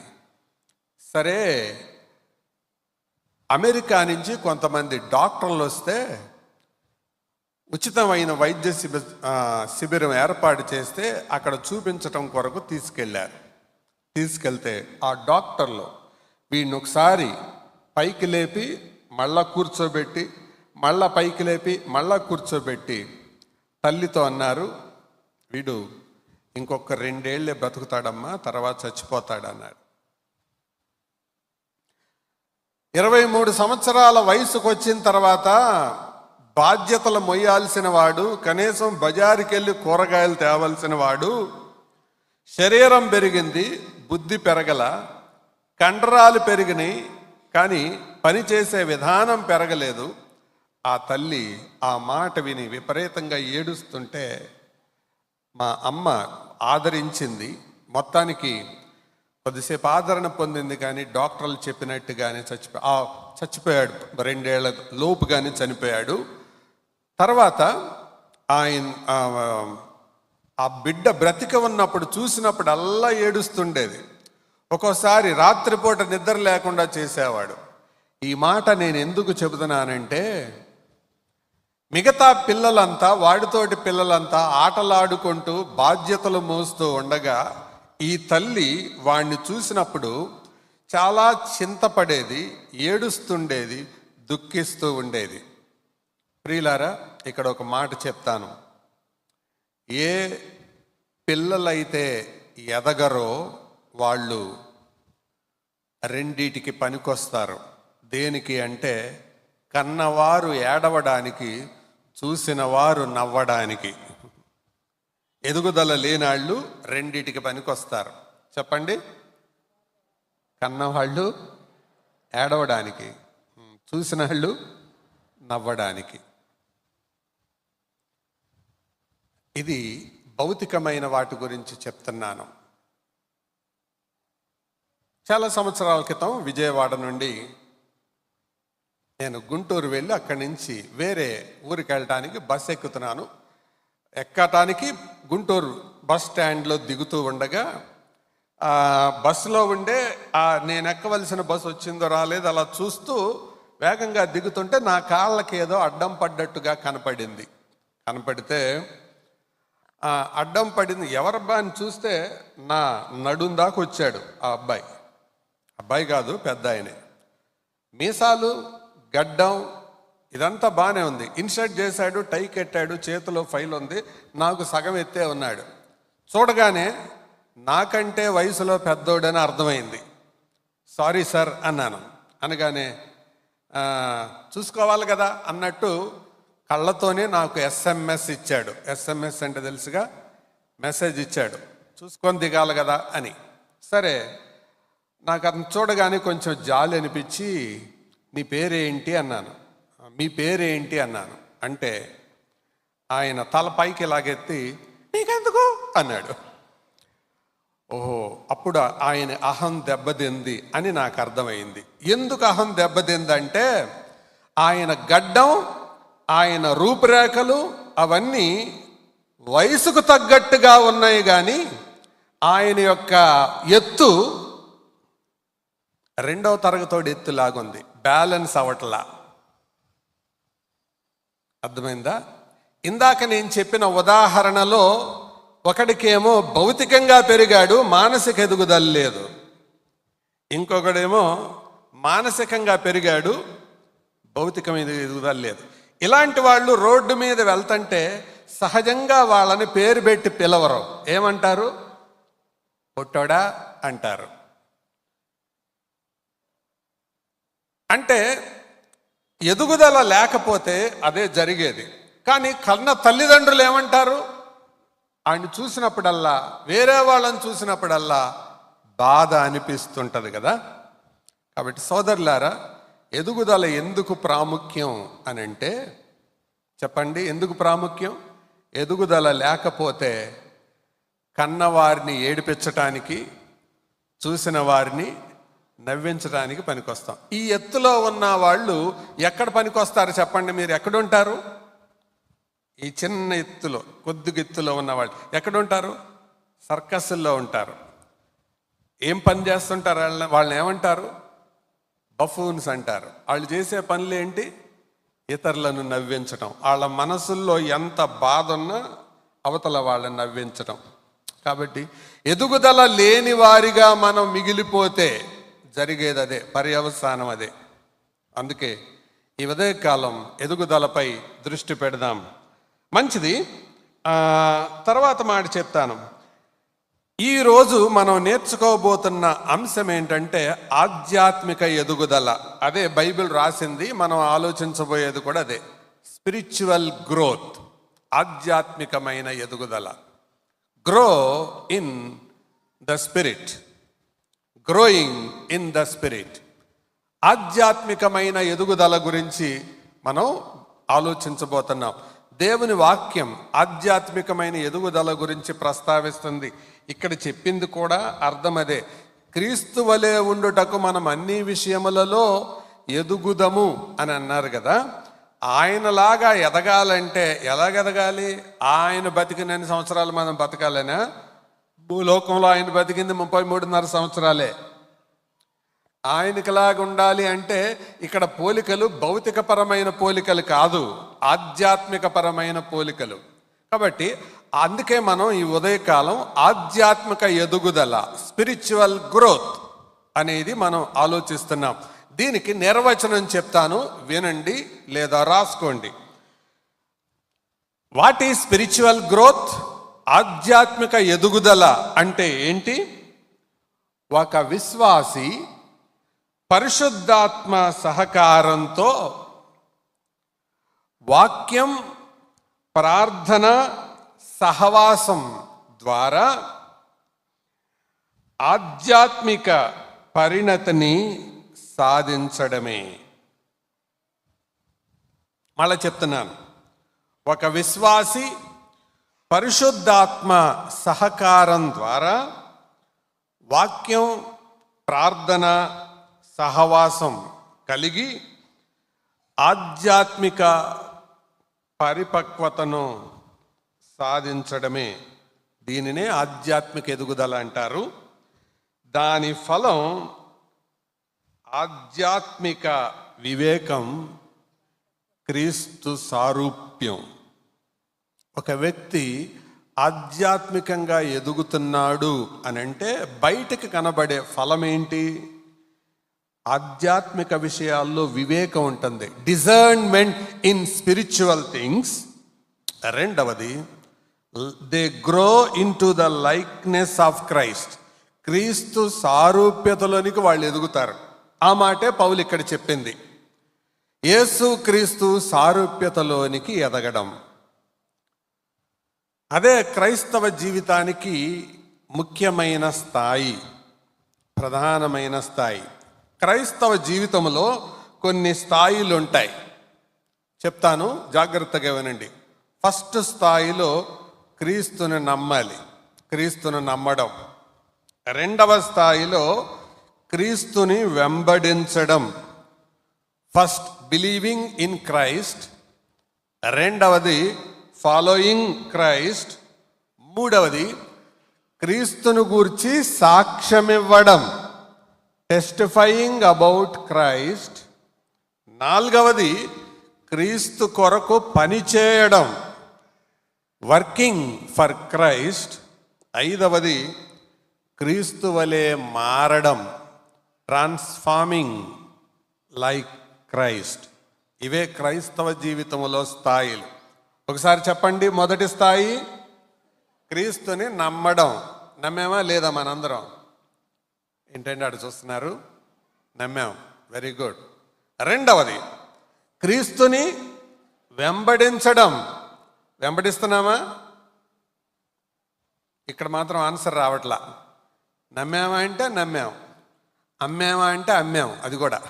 సరే, అమెరికా నుంచి కొంతమంది డాక్టర్లు వస్తే ఉచితమైన వైద్య శిబిరం ఏర్పాటు చేస్తే అక్కడ చూపించటం కొరకు తీసుకెళ్తే ఆ డాక్టర్లు వీడిని ఒకసారి పైకి లేపి మళ్ళా కూర్చోబెట్టి, మళ్ళా పైకి లేపి మళ్ళా కూర్చోబెట్టి తల్లితో అన్నారు, వీడు ఇంకొక 2 ఏళ్లే బ్రతుకుతాడమ్మా, తర్వాత చచ్చిపోతాడన్నారు. 23 సంవత్సరాల వయసుకు వచ్చిన తర్వాత బాధ్యతలు మొయ్యాల్సిన వాడు, కనీసం బజారుకి వెళ్ళి కూరగాయలు తేవాల్సిన వాడు, శరీరం పెరిగింది, బుద్ధి పెరగల, కండరాలు పెరిగినాయి కానీ పని చేసే విధానం పెరగలేదు. ఆ తల్లి ఆ మాట విని విపరీతంగా ఏడుస్తుంటే మా అమ్మ ఆదరించింది. మొత్తానికి కొద్దిసేపు ఆదరణ పొందింది, కానీ డాక్టర్లు చెప్పినట్టుగానే చచ్చిపోయాడు. 2 ఏళ్ల లోపుగానే చనిపోయాడు. తర్వాత ఆయన ఆ బిడ్డ బ్రతిక ఉన్నప్పుడు చూసినప్పుడు అల్లా ఏడుస్తుండేది. ఒక్కోసారి రాత్రిపూట నిద్ర లేకుండా చేసేవాడు. ఈ మాట నేను ఎందుకు చెబుతున్నానంటే, మిగతా పిల్లలంతా, వాడితోటి పిల్లలంతా ఆటలాడుకుంటూ బాధ్యతలు మోస్తూ ఉండగా ఈ తల్లి వాణ్ణి చూసినప్పుడు చాలా చింతపడేది, ఏడుస్తుండేది, దుఃఖిస్తూ ఉండేది. ప్రియులారా, ఇక్కడ ఒక మాట చెప్తాను. ఏ పిల్లలైతే ఎదగరో వాళ్ళు రెండిటికి పనికొస్తారు. దేనికి అంటే, కన్నవారు ఏడవడానికి, చూసిన వారు నవ్వడానికి. ఎదుగుదల లేనాళ్ళు రెండిటికి పనికొస్తారు. చెప్పండి. కన్నవాళ్ళు ఏడవడానికి, చూసిన వాళ్ళు నవ్వడానికి. ఇది భౌతికమైన వాటి గురించి చెప్తున్నాను. చాలా సంవత్సరాల క్రితం విజయవాడ నుండి నేను గుంటూరు వెళ్ళి అక్కడి నుంచి వేరే ఊరికి వెళ్ళటానికి బస్ ఎక్కుతున్నాను. ఎక్కటానికి గుంటూరు బస్ స్టాండ్లో దిగుతూ ఉండగా బస్సులో ఉండే నేను ఎక్కవలసిన బస్సు వచ్చిందో రాలేదు అలా చూస్తూ వేగంగా దిగుతుంటే నా కాళ్ళకి ఏదో అడ్డం పడ్డట్టుగా కనపడితే అడ్డం పడింది. ఎవరబ్బా అని చూస్తే నా నడుం దాకా వచ్చాడు ఆ అబ్బాయి కాదు, పెద్ద ఆయనే. మీసాలు, గడ్డం ఇదంతా బాగానే ఉంది. ఇన్షర్ట్ చేశాడు, టై కట్టాడు, చేతిలో ఫైల్ ఉంది, నాకు సగం ఎత్తే ఉన్నాడు. చూడగానే నాకంటే వయసులో పెద్దోడని అర్థమైంది. సారీ సార్ అన్నాను. అనగానే చూసుకోవాలి కదా అన్నట్టు కళ్ళతోనే నాకు SMS ఇచ్చాడు. SMS అంటే తెలుసుగా, మెసేజ్ ఇచ్చాడు, చూసుకొని దిగాలి కదా అని. సరే, నాకు అతను చూడగానే కొంచెం జాలి అనిపించి, నీ పేరేంటి అన్నాను. మీ పేరేంటి అన్నాను. అంటే ఆయన తల పైకి ఇలాగెత్తి, నీకెందుకు అన్నాడు. ఓహో, అప్పుడు ఆయన అహం దెబ్బతింది అని నాకు అర్థమైంది. ఎందుకు అహం దెబ్బతిందంటే, ఆయన గడ్డం, ఆయన రూపురేఖలు అవన్నీ వయసుకు తగ్గట్టుగా ఉన్నాయి, కానీ ఆయన యొక్క ఎత్తు 2వ తరగతోడి ఎత్తులాగుంది, బ్యాలెన్స్ అవట్లా. అర్థమైందా? ఇందాక నేను చెప్పిన ఉదాహరణలో ఒకడికేమో భౌతికంగా పెరిగాడు, మానసిక ఎదుగుదల లేదు. ఇంకొకడేమో మానసికంగా పెరిగాడు, భౌతికమైన ఎదుగుదల లేదు. ఇలాంటి వాళ్ళు రోడ్డు మీద వెళ్తుంటే సహజంగా వాళ్ళని పేరు పెట్టి పిలవరు. ఏమంటారు? పొట్టోడా అంటారు. అంటే ఎదుగుదల లేకపోతే అదే జరిగేది. కానీ కన్న తల్లిదండ్రులు ఏమంటారు? ఆయన చూసినప్పుడల్లా, వేరే వాళ్ళని చూసినప్పుడల్లా బాధ అనిపిస్తుంటుంది కదా. కాబట్టి సోదరులారా, ఎదుగుదల ఎందుకు ప్రాముఖ్యం అని అంటే, చెప్పండి, ఎందుకు ప్రాముఖ్యం? ఎదుగుదల లేకపోతే కన్నవారిని ఏడిపించటానికి, చూసిన వారిని నవ్వించడానికి పనికొస్తాం. ఈ ఎత్తులో ఉన్న వాళ్ళు ఎక్కడ పనికొస్తారు చెప్పండి? మీరు ఎక్కడుంటారు? ఈ చిన్న ఎత్తులో, కొద్దిగా ఎత్తులో ఉన్న వాళ్ళు ఎక్కడుంటారు? సర్కస్ల్లో ఉంటారు. ఏం పని చేస్తుంటారు? వాళ్ళని ఏమంటారు? బఫూన్స్ అంటారు. వాళ్ళు చేసే పనులు ఏంటి? ఇతరులను నవ్వించటం. వాళ్ళ మనసుల్లో ఎంత బాధ ఉన్నా అవతల వాళ్ళని నవ్వించటం. కాబట్టి ఎదుగుదల లేని వారిగా మనం మిగిలిపోతే జరిగేది అదే, పర్యవసానం అదే. అందుకే ఈ ఉదయకాలం ఎదుగుదలపై దృష్టి పెడదాం. మంచిది. తర్వాత మాట చెప్తాను. ఈరోజు మనం నేర్చుకోబోతున్న అంశం ఏంటంటే ఆధ్యాత్మిక ఎదుగుదల. అదే బైబిల్ రాసింది, మనం ఆలోచించబోయేది కూడా అదే, స్పిరిచువల్ గ్రోత్, ఆధ్యాత్మికమైన ఎదుగుదల. Grow in the spirit, growing in the spirit. ఆధ్యాత్మికమైన ఎదుగుదల గురించి మనం ఆలోచించబోతున్నాం. దేవుని వాక్యం ఆధ్యాత్మికమైన ఎదుగుదల గురించి ప్రస్తావిస్తుంది. ఇక్కడ చెప్పింది కూడా అర్థం అదే. క్రీస్తు వలె ఉండుటకు మనం అన్ని విషయములలో ఎదుగుదము అని అన్నారు కదా. ఆయనలాగా ఎదగాలంటే ఎలాగెదగాలి? ఆయన బతికినన్ని సంవత్సరాలు మనం బతకాలనా? భూలోకంలో ఆయన బతికింది 33.5 సంవత్సరాలే. ఆయనకిలాగా ఉండాలి అంటే ఇక్కడ పోలికలు భౌతికపరమైన పోలికలు కాదు, ఆధ్యాత్మికపరమైన పోలికలు. కాబట్టి అందుకే మనం ఈ ఉదయకాలం ఆధ్యాత్మిక ఎదుగుదల, స్పిరిచువల్ గ్రోత్ అనేది మనం ఆలోచిస్తున్నాం. దీనికి నిర్వచనం చెప్తాను, వినండి లేదా రాసుకోండి. What is spiritual growth? ఆధ్యాత్మిక ఎదుగుదల అంటే ఏంటి? ఒక విశ్వాసి పరిశుద్ధాత్మ సహకారంతో వాక్యం, ప్రార్థన, సహవాసం ద్వారా ఆధ్యాత్మిక పరిణతిని సాధించడమే. మళ్ళా చెప్తున్నాను, ఒక విశ్వాసి పరిశుద్ధాత్మ సహకారం ద్వారా వాక్యం, ప్రార్థన, సహవాసం కలిగి ఆధ్యాత్మిక పరిపక్వతను సాధించడమే. దీనినే ఆధ్యాత్మిక ఎదుగుదల అంటారు. దాని ఫలం ఆధ్యాత్మిక వివేకం, క్రీస్తు సారూప్యం. ఒక వ్యక్తి ఆధ్యాత్మికంగా ఎదుగుతున్నాడు అని అంటే బయటకు కనబడే ఫలం ఏంటి? ఆధ్యాత్మిక విషయాల్లో వివేకం ఉంటుంది, డిజర్న్మెంట్ ఇన్ స్పిరిచువల్ థింగ్స్. రెండవది, they grow in to the likeness of Christ. క్రీస్తు సారూప్యతలోనికి వాళ్ళు ఎదుగుతారు. ఆ మాటే పౌలు ఇక్కడ చెప్పింది, యేసు క్రీస్తు సారూప్యతలోనికి ఎదగడం. అదే క్రైస్తవ జీవితానికి ముఖ్యమైన స్థాయి, ప్రధానమైన స్థాయి. క్రైస్తవ జీవితంలో కొన్ని స్థాయిలు ఉంటాయి, చెప్తాను, జాగ్రత్తగా వినండి. ఫస్ట్ స్థాయిలో క్రీస్తుని నమ్మాలి, క్రీస్తుని నమ్మడం. రెండవ స్థాయిలో క్రీస్తుని వెంబడించడం. ఫస్ట్ బిలీవింగ్ ఇన్ క్రైస్ట్, రెండవది ఫాలోయింగ్ క్రైస్ట్, మూడవది క్రీస్తును గూర్చి సాక్ష్యమివ్వడం, టెస్టిఫైయింగ్ అబౌట్ క్రైస్ట్, నాలుగవది క్రీస్తు కొరకు పనిచేయడం, వర్కింగ్ ఫర్ క్రైస్ట్, ఐదవది క్రీస్తు వలె మారడం, ట్రాన్స్ఫార్మింగ్ లైక్ క్రైస్ట్. ఇవే క్రైస్తవ జీవితంలో స్థాయిలు. ఒకసారి చెప్పండి. మొదటి స్థాయి క్రీస్తుని నమ్మడం. నమ్మేమా లేదా? మనందరం ఏంటంటే అటు చూస్తున్నారు, నమ్మాం, వెరీ గుడ్. రెండవది క్రీస్తుని వెంబడించడం. వెంబడిస్తున్నామా? ఇక్కడ మాత్రం ఆన్సర్ రావట్లా. నమ్మామా అంటే నమ్మాం, అమ్మామా అంటే అమ్మాం. అది కూడా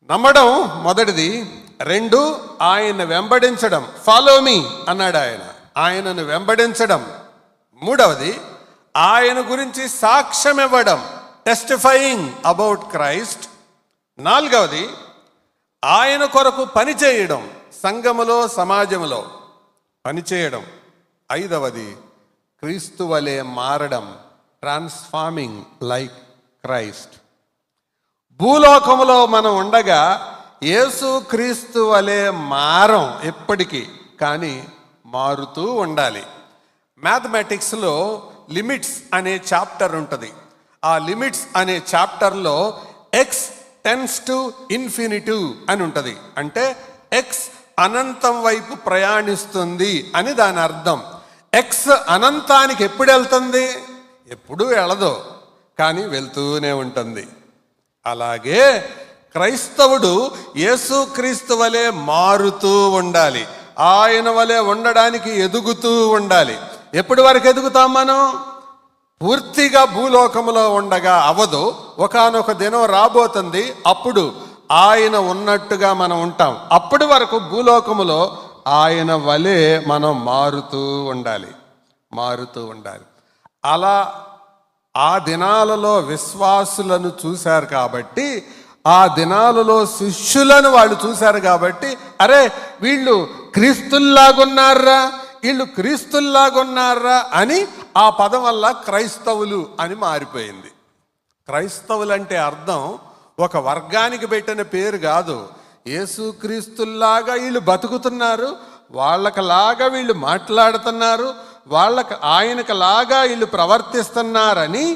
నమ్మడం మొదటిది. రెండు, ఆయన వెంబడించడం, ఫాలో మీ అన్నాడు ఆయన, ఆయనను వెంబడించడం. మూడవది ఆయన గురించి సాక్ష్యం ఇవ్వడం, టెస్టిఫైయింగ్ అబౌట్ క్రైస్ట్. నాలుగవది ఆయన కొరకు పనిచేయడం, సంఘములో సమాజంలో పనిచేయడం. ఐదవది క్రీస్తు వలె మారడం, ట్రాన్స్ఫార్మింగ్ లైక్ క్రైస్ట్. భూలోకంలో మనం ఉండగా యేసు క్రీస్తు వలె మారం ఎప్పటికీ, కానీ మారుతూ ఉండాలి. మ్యాథమెటిక్స్లో లిమిట్స్ అనే చాప్టర్ ఉంటుంది. ఆ లిమిట్స్ అనే చాప్టర్లో ఎక్స్ టెన్స్ టు ఇన్ఫినిటీ అని ఉంటుంది. అంటే ఎక్స్ అనంతం వైపు ప్రయాణిస్తుంది అని దాని అర్థం. ఎక్స్ అనంతానికి ఎప్పుడు వెళ్తుంది? ఎప్పుడూ వెళ్ళదు, కానీ వెళ్తూనే ఉంటుంది. అలాగే క్రైస్తవుడు యేసుక్రీస్తు వలె మారుతూ ఉండాలి, ఆయన వలె ఉండడానికి ఎదుగుతూ ఉండాలి. ఎప్పటి వరకు ఎదుగుతాం మనం? పూర్తిగా భూలోకములో ఉండగా అవదు. ఒకానొక దినం రాబోతుంది, అప్పుడు ఆయన ఉన్నట్టుగా మనం ఉంటాం. అప్పటి వరకు భూలోకములో ఆయన వలె మనం మారుతూ ఉండాలి, మారుతూ ఉండాలి. అలా ఆ దినాలలో విశ్వాసులను చూశారు కాబట్టి, ఆ దినాలలో శిష్యులను వాళ్ళు చూశారు కాబట్టి, అరే వీళ్ళు క్రీస్తుల్లాగున్నారా, వీళ్ళు క్రీస్తుల్లాగున్నారా అని ఆ పదం వల్ల క్రైస్తవులు అని మారిపోయింది. క్రైస్తవులు అంటే అర్థం ఒక వర్గానికి పెట్టిన పేరు కాదు. యేసుక్రీస్తుల్లాగా వీళ్ళు బతుకుతున్నారు, వాళ్ళకలాగా వీళ్ళు మాట్లాడుతున్నారు, ఆయనకలాగా వీళ్ళు ప్రవర్తిస్తున్నారని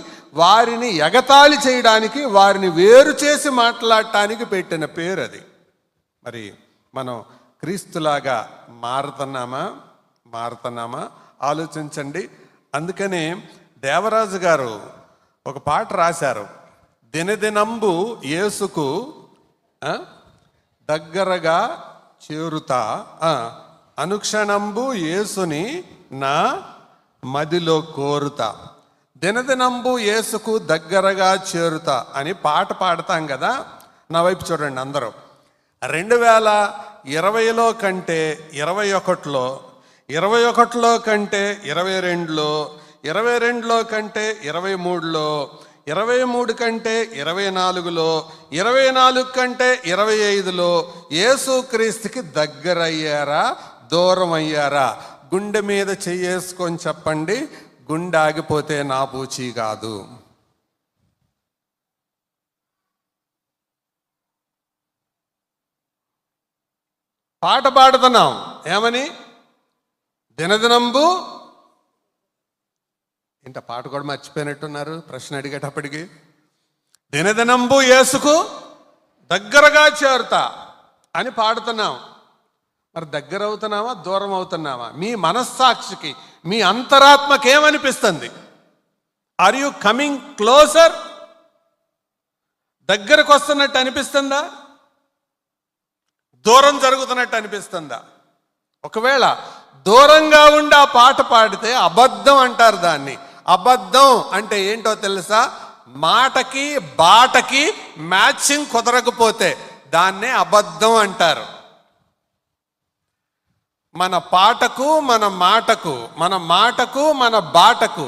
వారిని ఎగతాళి చేయడానికి, వారిని వేరు చేసి మాట్లాడటానికి పెట్టిన పేరు అది. మరి మనం క్రీస్తులాగా మారుతున్నామా ఆలోచించండి. అందుకనే దేవరాజు గారు ఒక పాట రాశారు, దినదినంబు యేసుకు దగ్గరగా చేరుతా, అనుక్షణంబు యేసుని నా మదిలో కోరుతా. దినదినంబు యేసుకు దగ్గరగా చేరుతా అని పాట పాడతాం కదా. నా వైపు చూడండి అందరూ. 2020లో కంటే 21లో, 21లో కంటే 22లో, 22లో కంటే 23లో, 23 కంటే 24లో, 24 కంటే 25లో యేసుక్రీస్తుకి దగ్గరయ్యారా, దూరం అయ్యారా? గుండె మీద చెయ్యేసుకొని చెప్పండి, గుండె ఆగిపోతే నా పూచి కాదు. పాట పాడుతున్నాం ఏమని? దినదినంబు. ఇంత పాట కూడా మర్చిపోయినట్టున్నారు ప్రశ్న అడిగేటప్పటికి. దినదినంబు యేసుకు దగ్గరగా చేరుతా అని పాడుతున్నాం. మరి దగ్గర అవుతున్నామా, దూరం అవుతున్నామా? మీ మనస్సాక్షికి, మీ అంతరాత్మకి ఏమనిపిస్తుంది? Are you coming closer? దగ్గరకు వస్తున్నట్టు అనిపిస్తుందా, దూరం జరుగుతున్నట్టు అనిపిస్తుందా? ఒకవేళ దూరంగా ఉండి ఆ పాట పాడితే అబద్ధం అంటారు దాన్ని. అబద్ధం అంటే ఏంటో తెలుసా? మాటకి బాటకి మ్యాచింగ్ కుదరకపోతే దాన్నే అబద్ధం అంటారు. మన పాటకు మన మాటకు, మన మాటకు మన బాటకు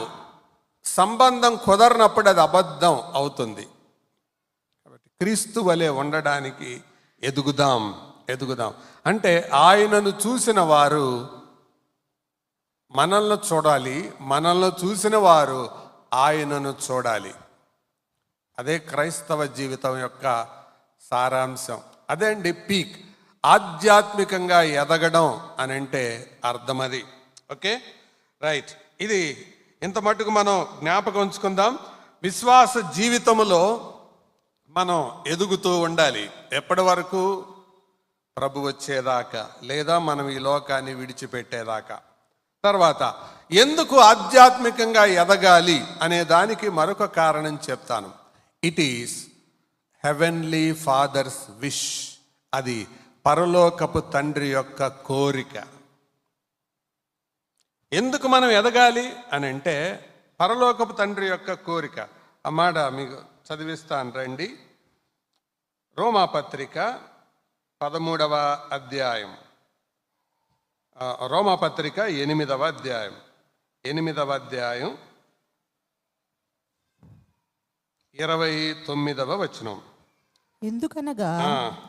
సంబంధం కుదరనప్పుడు అది అబద్ధం అవుతుంది. కాబట్టి క్రీస్తు వలె ఉండడానికి ఎదుగుదాం. అంటే ఆయనను చూసిన వారు మనల్ని చూడాలి, మనల్ని చూసిన వారు ఆయనను చూడాలి. అదే క్రైస్తవ జీవితం యొక్క సారాంశం. అదే అండి పీక్. ఆధ్యాత్మికంగా ఎదగడం అని అంటే అర్థం అది. Okay, right. ఇది ఇంత మట్టుకు మనం జ్ఞాపకం ఉంచుకుందాం. విశ్వాస జీవితంలో మనం ఎదుగుతూ ఉండాలి. ఎప్పటి వరకు? ప్రభు వచ్చేదాకా, లేదా మనం ఈ లోకాన్ని విడిచిపెట్టేదాకా. తర్వాత ఎందుకు ఆధ్యాత్మికంగా ఎదగాలి అనే దానికి మరొక కారణం చెప్తాను. It is heavenly father's wish. అది పరలోకపు తండ్రి యొక్క కోరిక. ఎందుకు మనం ఎదగాలి అని అంటే పరలోకపు తండ్రి యొక్క కోరిక. ఆ మాట మీకు చదివిస్తాను రండి. రోమాపత్రిక 13వ అధ్యాయం, రోమాపత్రిక 8వ అధ్యాయం, 8వ అధ్యాయం 29వ వచనం. ఎందుకనగా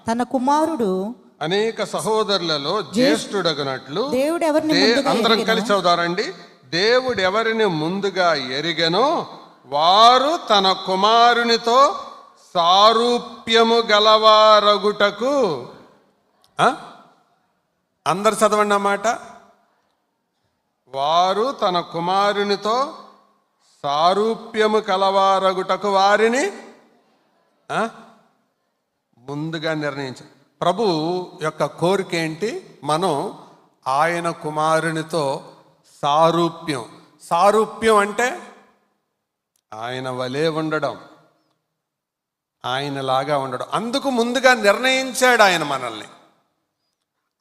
తన కుమారుడు అనేక సహోదరులలో జ్యేష్ఠుడగనట్లు అందరం కలిసి చదువుదారండి. దేవుడు ఎవరిని ముందుగా ఎరిగెనో వారు తన కుమారునితో సారూప్యము గలవారగుటకు. అందరు చదవండి అన్నమాట. వారు తన కుమారునితో సారూప్యము కలవారగుటకు వారిని ముందుగా నిర్ణయించారు. ప్రభు యొక్క కోరిక ఏంటి? మనం ఆయన కుమారునితో సారూప్యం అంటే ఆయన వలే ఉండడం, ఆయనలాగా ఉండడం. అందుకు ముందుగా నిర్ణయించాడు ఆయన మనల్ని.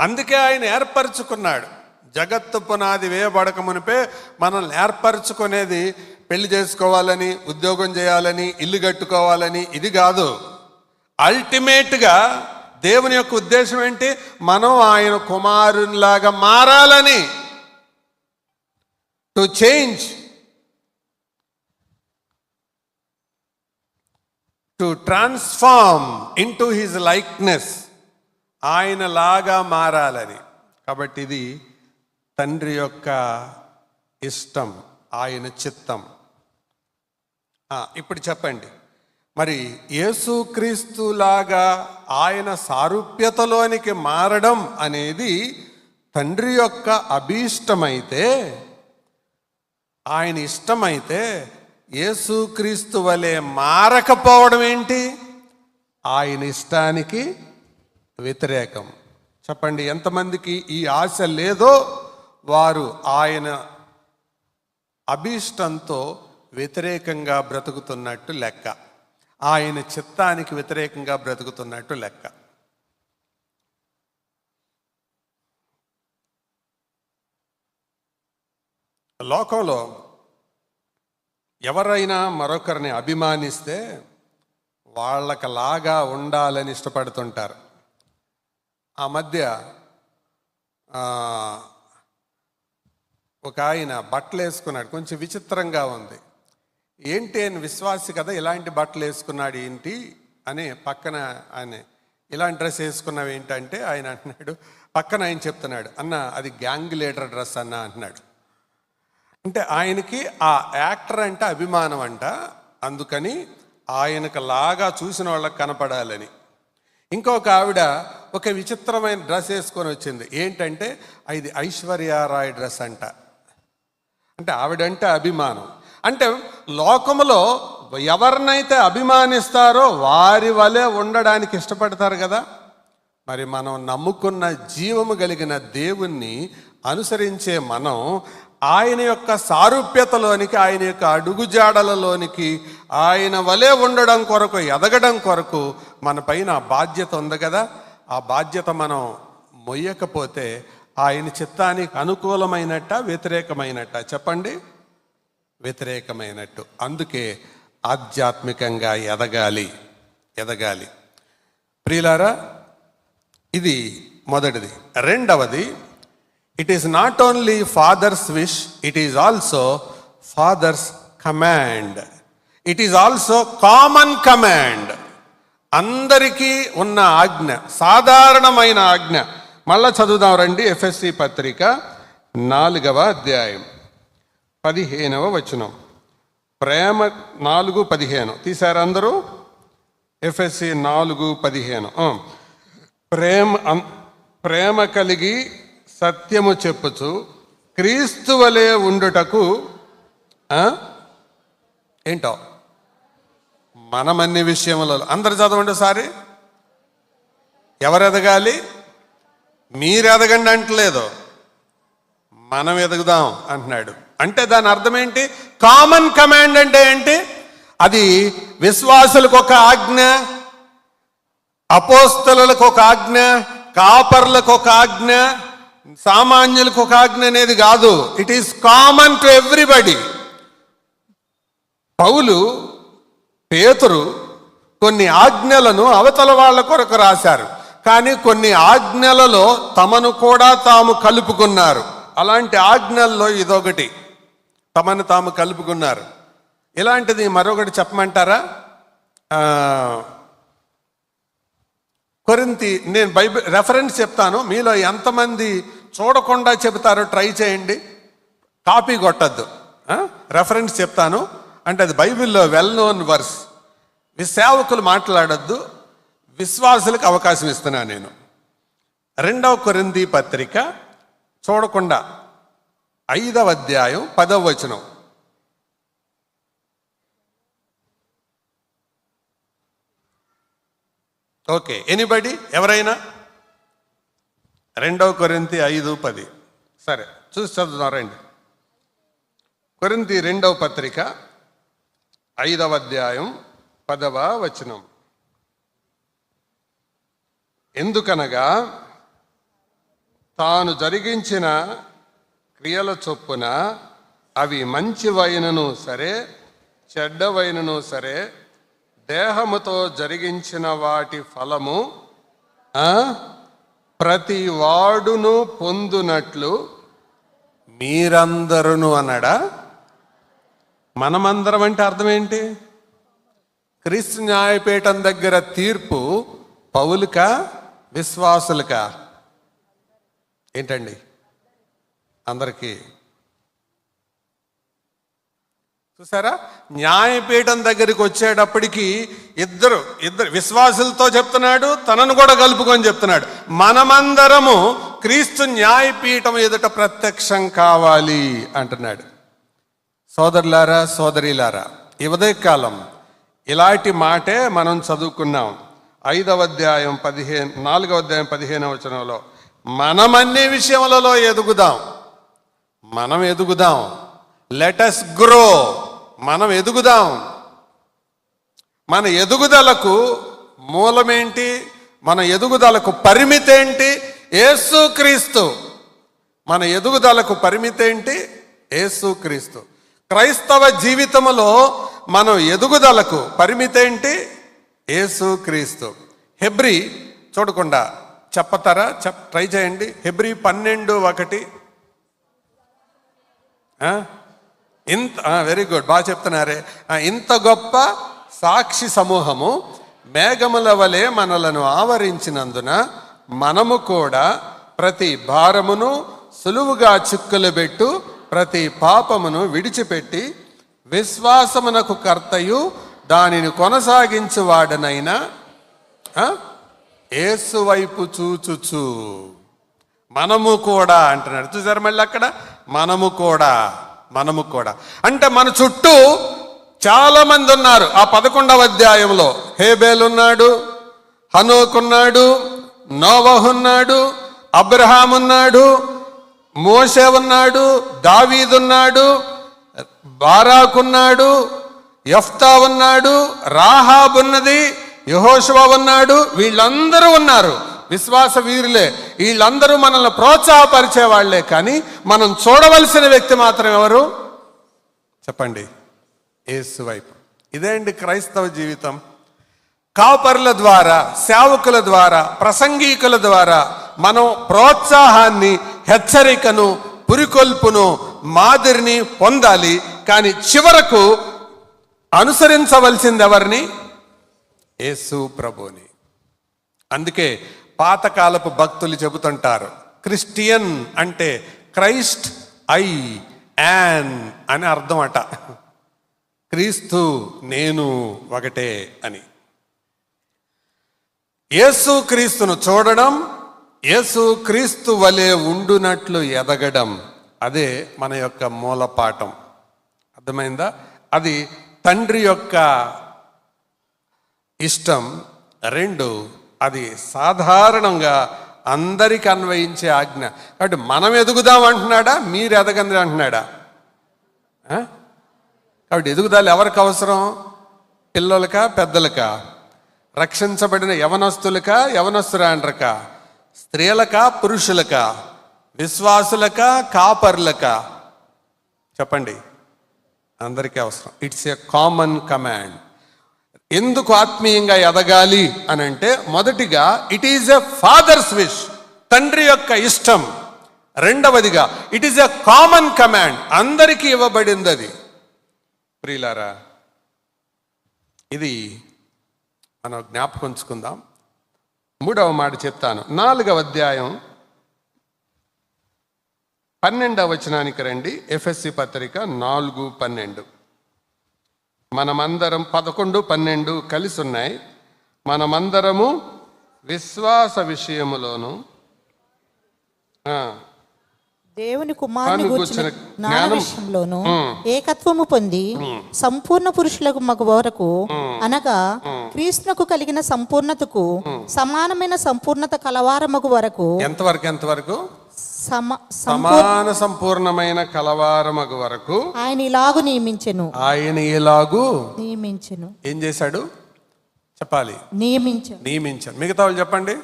అందుకే ఆయన ఏర్పరచుకున్నాడు. జగత్తు పునాది వేయబడక మునిపే మనల్ని ఏర్పరచుకునేది పెళ్లి చేసుకోవాలని, ఉద్యోగం చేయాలని, ఇల్లు కట్టుకోవాలని ఇది కాదు. అల్టిమేట్గా దేవుని యొక్క ఉద్దేశం ఏంటి? మనం ఆయన కుమారునిలాగా మారాలని. To change. To transform into his likeness, ఆయన లాగా మారాలని. కాబట్టి ఇది తండ్రి యొక్క ఇష్టం, ఆయన చిత్తం. ఇప్పుడు చెప్పండి, మరి యేసుక్రీస్తులాగా ఆయన సారూప్యతలోనికి మారడం అనేది తండ్రి యొక్క అభీష్టమైతే, ఆయన ఇష్టమైతే, యేసుక్రీస్తు వలె మారకపోవడం ఏంటి? ఆయన ఇష్టానికి వ్యతిరేకం. చెప్పండి, ఎంతమందికి ఈ ఆశ లేదో వారు ఆయన అభీష్టంతో వ్యతిరేకంగా బ్రతుకుతున్నట్టు లెక్క, ఆయన చిత్తానికి వ్యతిరేకంగా బ్రతుకుతున్నట్టు లెక్క. లోకంలో ఎవరైనా మరొకరిని అభిమానిస్తే వాళ్ళకలాగా ఉండాలని ఇష్టపడుతుంటారు. ఆ మధ్య ఒక ఆయన బట్టలు వేసుకున్నాడు, కొంచెం విచిత్రంగా ఉంది. ఏంటి అని, విశ్వాసి కదా, ఇలాంటి బట్టలు వేసుకున్నాడు ఏంటి అని పక్కన ఆయన, ఇలాంటి డ్రెస్ వేసుకున్నావు ఏంటంటే ఆయన అంటున్నాడు, పక్కన ఆయన చెప్తున్నాడు, అన్న అది గ్యాంగ్ లీడర్ డ్రెస్ అన్న అంటున్నాడు. అంటే ఆయనకి ఆ యాక్టర్ అంటే అభిమానం అంట, అందుకని ఆయనకు లాగా చూసిన వాళ్ళకి కనపడాలని. ఇంకొక ఆవిడ ఒక విచిత్రమైన డ్రెస్ వేసుకొని వచ్చింది. ఏంటంటే ఇది ఐశ్వర్యారాయ్ డ్రెస్ అంట. అంటే ఆవిడంటే అభిమానం. అంటే లోకములో ఎవరినైతే అభిమానిస్తారో వారి వలె ఉండడానికి ఇష్టపడతారు కదా. మరి మనం నమ్ముకున్న జీవము కలిగిన దేవుణ్ణి అనుసరించే మనం ఆయన యొక్క సారూప్యతలోనికి, ఆయన యొక్క అడుగుజాడలలోనికి, ఆయన వలె ఉండడం కొరకు, ఎదగడం కొరకు మన పైన ఆ బాధ్యత ఉంది కదా. ఆ బాధ్యత మనం మొయ్యకపోతే ఆయన చిత్తానికి అనుకూలమైనట్ట వ్యతిరేకమైనట్ట? చెప్పండి, వ్యతిరేకమైనట్టు. అందుకే ఆధ్యాత్మికంగా ఎదగాలి. ప్రియులారా, ఇది మొదటిది. రెండవది, it is not only father's wish, it is also father's command. It is also common command. అందరికీ ఉన్న ఆజ్ఞ, సాధారణమైన ఆజ్ఞ. మళ్ళా చదువుదాం రండి, ఎఫ్ఎస్సి పత్రిక 4వ అధ్యాయం 15వ వచనం. ప్రేమ 4:15 తీశారు అందరూ? ఎఫ్ఎస్సి 4:15. ప్రేమ కలిగి సత్యము చెప్పుచు క్రీస్తు వలె ఉండుటకు, ఏంటో మనమన్ని విషయములలో, అందరు చదవండి ఒకసారి. ఎవరు ఎదగాలి? మీరు ఎదగండి అంటలేదు, మనం ఎదుగుదాం అంటున్నాడు. అంటే దాని అర్థం ఏంటి? కామన్ కమాండ్ అంటే ఏంటి? అది విశ్వాసులకు ఒక ఆజ్ఞ, అపోస్తలులకు ఒక ఆజ్ఞ, కాపర్లకు ఒక ఆజ్ఞ, సామాన్యులకు ఒక ఆజ్ఞ అనేది కాదు. It is common to everybody. పౌలు, పేతురు కొన్ని ఆజ్ఞలను అవతల వాళ్ళ కొరకు రాశారు, కానీ కొన్ని ఆజ్ఞలలో తమను కూడా తాము కలుపుకున్నారు. అలాంటి ఆజ్ఞల్లో ఇదొకటి, తమను తాము కలుపుకున్నారు. ఇలాంటిది మరొకటి చెప్పమంటారా? కొరింథీ, నేను బైబిల్ రెఫరెన్స్ చెప్తాను, మీలో ఎంతమంది చూడకుండా చెబుతారో ట్రై చేయండి, కాపీ కొట్టద్దు. రెఫరెన్స్ చెప్తాను, అంటే అది బైబిల్లో వెల్ నోన్ వర్స్. సేవకులు మాట్లాడద్దు, విశ్వాసులకు అవకాశం ఇస్తున్నా నేను. 2వ కొరింథీ పత్రిక చూడకుండా 5వ అధ్యాయం 10వ వచనం. ఓకే, ఎనీబడి, ఎవరైనా? 2వ కొరింథీ 5:10. సరే, చూసి చదువుతాం రండి. కొరింథీ 2వ పత్రిక 5వ అధ్యాయం 10వ వచనం. ఎందుకనగా తాను జరిగించిన క్రియల చొప్పున అవి మంచివైనను సరే చెడ్డవైనను సరే దేహముతో జరిగించిన వాటి ఫలము ప్రతి వాడును పొందునట్లు మీరందరూ అన్నాడా? మనమందరం అంటే అర్థం ఏంటి? క్రీస్తు న్యాయపీఠం దగ్గర తీర్పు పౌలుకా విశ్వాసులకా? ఏంటండి? అందరికీ. చూసారా, న్యాయపీఠం దగ్గరికి వచ్చేటప్పటికి ఇద్దరు విశ్వాసులతో చెప్తున్నాడు, తనను కూడా కలుపుకొని చెప్తున్నాడు. మనమందరము క్రీస్తు న్యాయపీఠం ఎదుట ప్రత్యక్షం కావాలి అంటున్నాడు. సోదరులారా, సోదరీలారా, ఈ ఉదయకాలం ఇలాంటి మాటే మనం చదువుకున్నాం. 4వ అధ్యాయం 15వ వచనంలో మనం అన్ని విషయములలో ఎదుగుదాం. మనం ఎదుగుదాం. Let's grow. మనం ఎదుగుదాం. మన ఎదుగుదలకు మూలమేంటి? మన ఎదుగుదలకు పరిమితి ఏంటి? యేసుక్రీస్తు. మన ఎదుగుదలకు పరిమితి ఏంటి? యేసుక్రీస్తు. క్రైస్తవ జీవితంలో మనం ఎదుగుదలకు పరిమితి ఏంటి? యేసుక్రీస్తు. హెబ్రీ చూడకుండా చెప్పతారా? ట్రై చేయండి. హెబ్రీ 12:1. వెరీ గుడ్, బాగా చెప్తున్నారే. ఇంత గొప్ప సాక్షి సమూహము మేఘముల వలె మనలను ఆవరించినందున మనము కూడా ప్రతి భారమును సులువుగా చిక్కులుబెట్టు ప్రతి పాపమును విడిచిపెట్టి విశ్వాసమునకు కర్తయు దానిని కొనసాగించువాడనైనా యేసు వైపు చూచుచు మనము కూడా అంటున్నాడు. చూసారు మళ్ళీ అక్కడ మనము కూడా అంటే మన చుట్టూ చాలా మంది ఉన్నారు. ఆ 11వ అధ్యాయంలో హేబేల్ ఉన్నాడు, హనోక్ ఉన్నాడు, నోవహు ఉన్నాడు, అబ్రహాం ఉన్నాడు, మోషే ఉన్నాడు, దావీదు ఉన్నాడు, బారాక్ ఉన్నాడు, యెఫ్తా ఉన్నాడు, రాహాబ్ ఉన్నది, యెహోషువ ఉన్నాడు. వీళ్ళందరూ ఉన్నారు, విశ్వాస వీరులే. వీళ్ళందరూ మనల్ని ప్రోత్సాహపరిచే వాళ్లే. కానీ మనం చూడవలసిన వ్యక్తి మాత్రం ఎవరు చెప్పండి? యేసు వైపు. ఇదే అండి క్రైస్తవ జీవితం. కాపరుల ద్వారా, సేవకుల ద్వారా, ప్రసంగికుల ద్వారా మనం ప్రోత్సాహాన్ని, హెచ్చరికను, పురికొల్పును, మాదిరిని పొందాలి. కానీ చివరకు అనుసరించవలసింది ఎవరిని? యేసు ప్రభుని. అందుకే పాతకాలపు భక్తులు చెబుతుంటారు, క్రిస్టియన్ అంటే క్రైస్ట్ ఐ యాన్ అని అర్థం అట. క్రీస్తు నేను ఒకటే అని. యేసు క్రీస్తును చూడడం, యేసు క్రీస్తు వలె ఉండునట్లు ఎదగడం, అదే మన యొక్క మూలపాఠం. అర్థమైందా? అది తండ్రి యొక్క ఇష్టం. 2, అది సాధారణంగా అందరికి అన్వయించే ఆజ్ఞ. కాబట్టి మనం ఎదుగుదాం అంటున్నాడా? మీరు ఎదగండి అంటున్నాడా? కాబట్టి ఎదుగుదల ఎవరికి అవసరం? పిల్లలకా, పెద్దలకా? రక్షించబడిన యవనస్తులకా, యవనస్తురాండ్రకా? స్త్రీలకా, పురుషులకా? విశ్వాసులకా, కాపర్లకా? చెప్పండి. అందరికీ అవసరం. It's a common command. ఎందుకు ఆత్మీయంగా ఎదగాలి అని అంటే, మొదటిగా it is a father's wish, తండ్రి యొక్క ఇష్టం. రెండవదిగా it is a common command, అందరికీ ఇవ్వబడింది అది. ప్రియులారా, ఇది మనం జ్ఞాపకం ఉంచుకుందాం. 3వ మాట చెప్తాను. 4వ అధ్యాయం 12వ వచనానికి రండి. ఎఫెసీ పత్రిక 4:12. మనమందరం 11, 12 కలిసి ఉన్నాయి. మనమందరము విశ్వాస విషయములోను దేవుని కుమారుని గూర్చిన జ్ఞాన విషయంలోను ఏకత్వము పొంది సంపూర్ణ పురుషులకు మగ వరకు, అనగా క్రీస్తునకు కలిగిన సంపూర్ణతకు సమానమైన సంపూర్ణత కలవారమగు వరకు. ఎంతవరకు? సమాన సంపూర్ణమైన కలవారమగు వరకు ఆయన ఇలాగు నియమించెను. ఏం చేశాడు చెప్పాలి? నియమించాను. మిగతా వాళ్ళు చెప్పండి.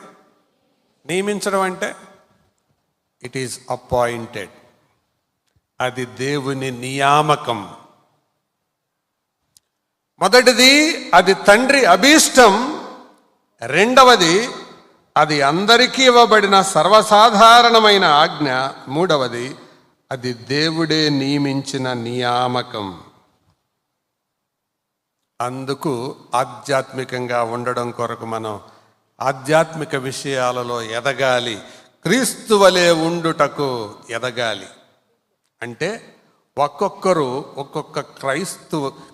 నియమించడం అంటే ఇట్ ఈస్ అపాయింటెడ్. అది దేవుని నియామకం. మొదటిది అది తండ్రి అభీష్టం. రెండవది అది అందరికీ ఇవ్వబడిన సర్వసాధారణమైన ఆజ్ఞ. మూడవది అది దేవుడే నియమించిన నియామకం. అందుకు ఆధ్యాత్మికంగా ఉండడం కొరకు మనం ఆధ్యాత్మిక విషయాలలో ఎదగాలి. క్రీస్తు వలె ఉండుటకు ఎదగాలి. అంటే ఒక్కొక్కరు ఒక్కొక్క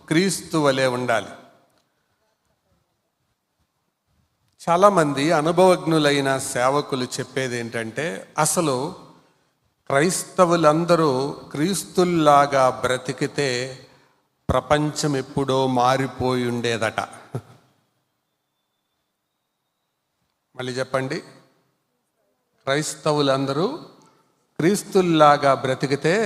క్రీస్తు వలె ఉండాలి. చాలామంది అనుభవజ్ఞులైన సేవకులు చెప్పేది ఏంటంటే, అసలు క్రైస్తవులందరూ క్రీస్తుల్లాగా బ్రతికితే ప్రపంచం ఎప్పుడో మారిపోయి ఉండేదట. మళ్ళీ చెప్పండి. క్రైస్తవులందరూ క్రీస్తుల్లాగా బ్రతికితే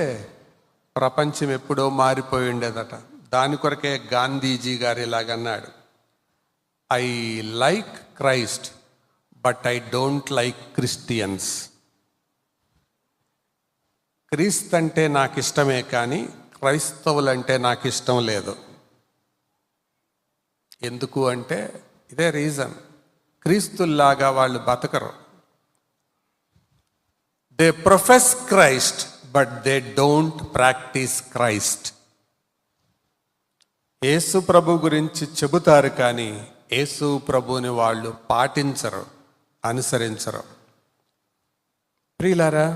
ప్రపంచం ఎప్పుడో మారిపోయి ఉండేదట. దాని కొరకే గాంధీజీ గారు ఇలాగన్నాడు, I like Christ but I don't like Christians. క్రీస్తు అంటే నాకు ఇష్టమే, కానీ క్రైస్తవులంటే నాకు ఇష్టం లేదు. ఎందుకు అంటే ఇదే రీజన్, క్రీస్తుల్లాగా వాళ్ళు బతకరు. They profess Christ but they don't practise Christ. యేసు ప్రభు గురించి చెబుతారు, కానీ యేసు ప్రభుని వాళ్ళు పాటించరు, అనుసరించరు. ప్రియులారా,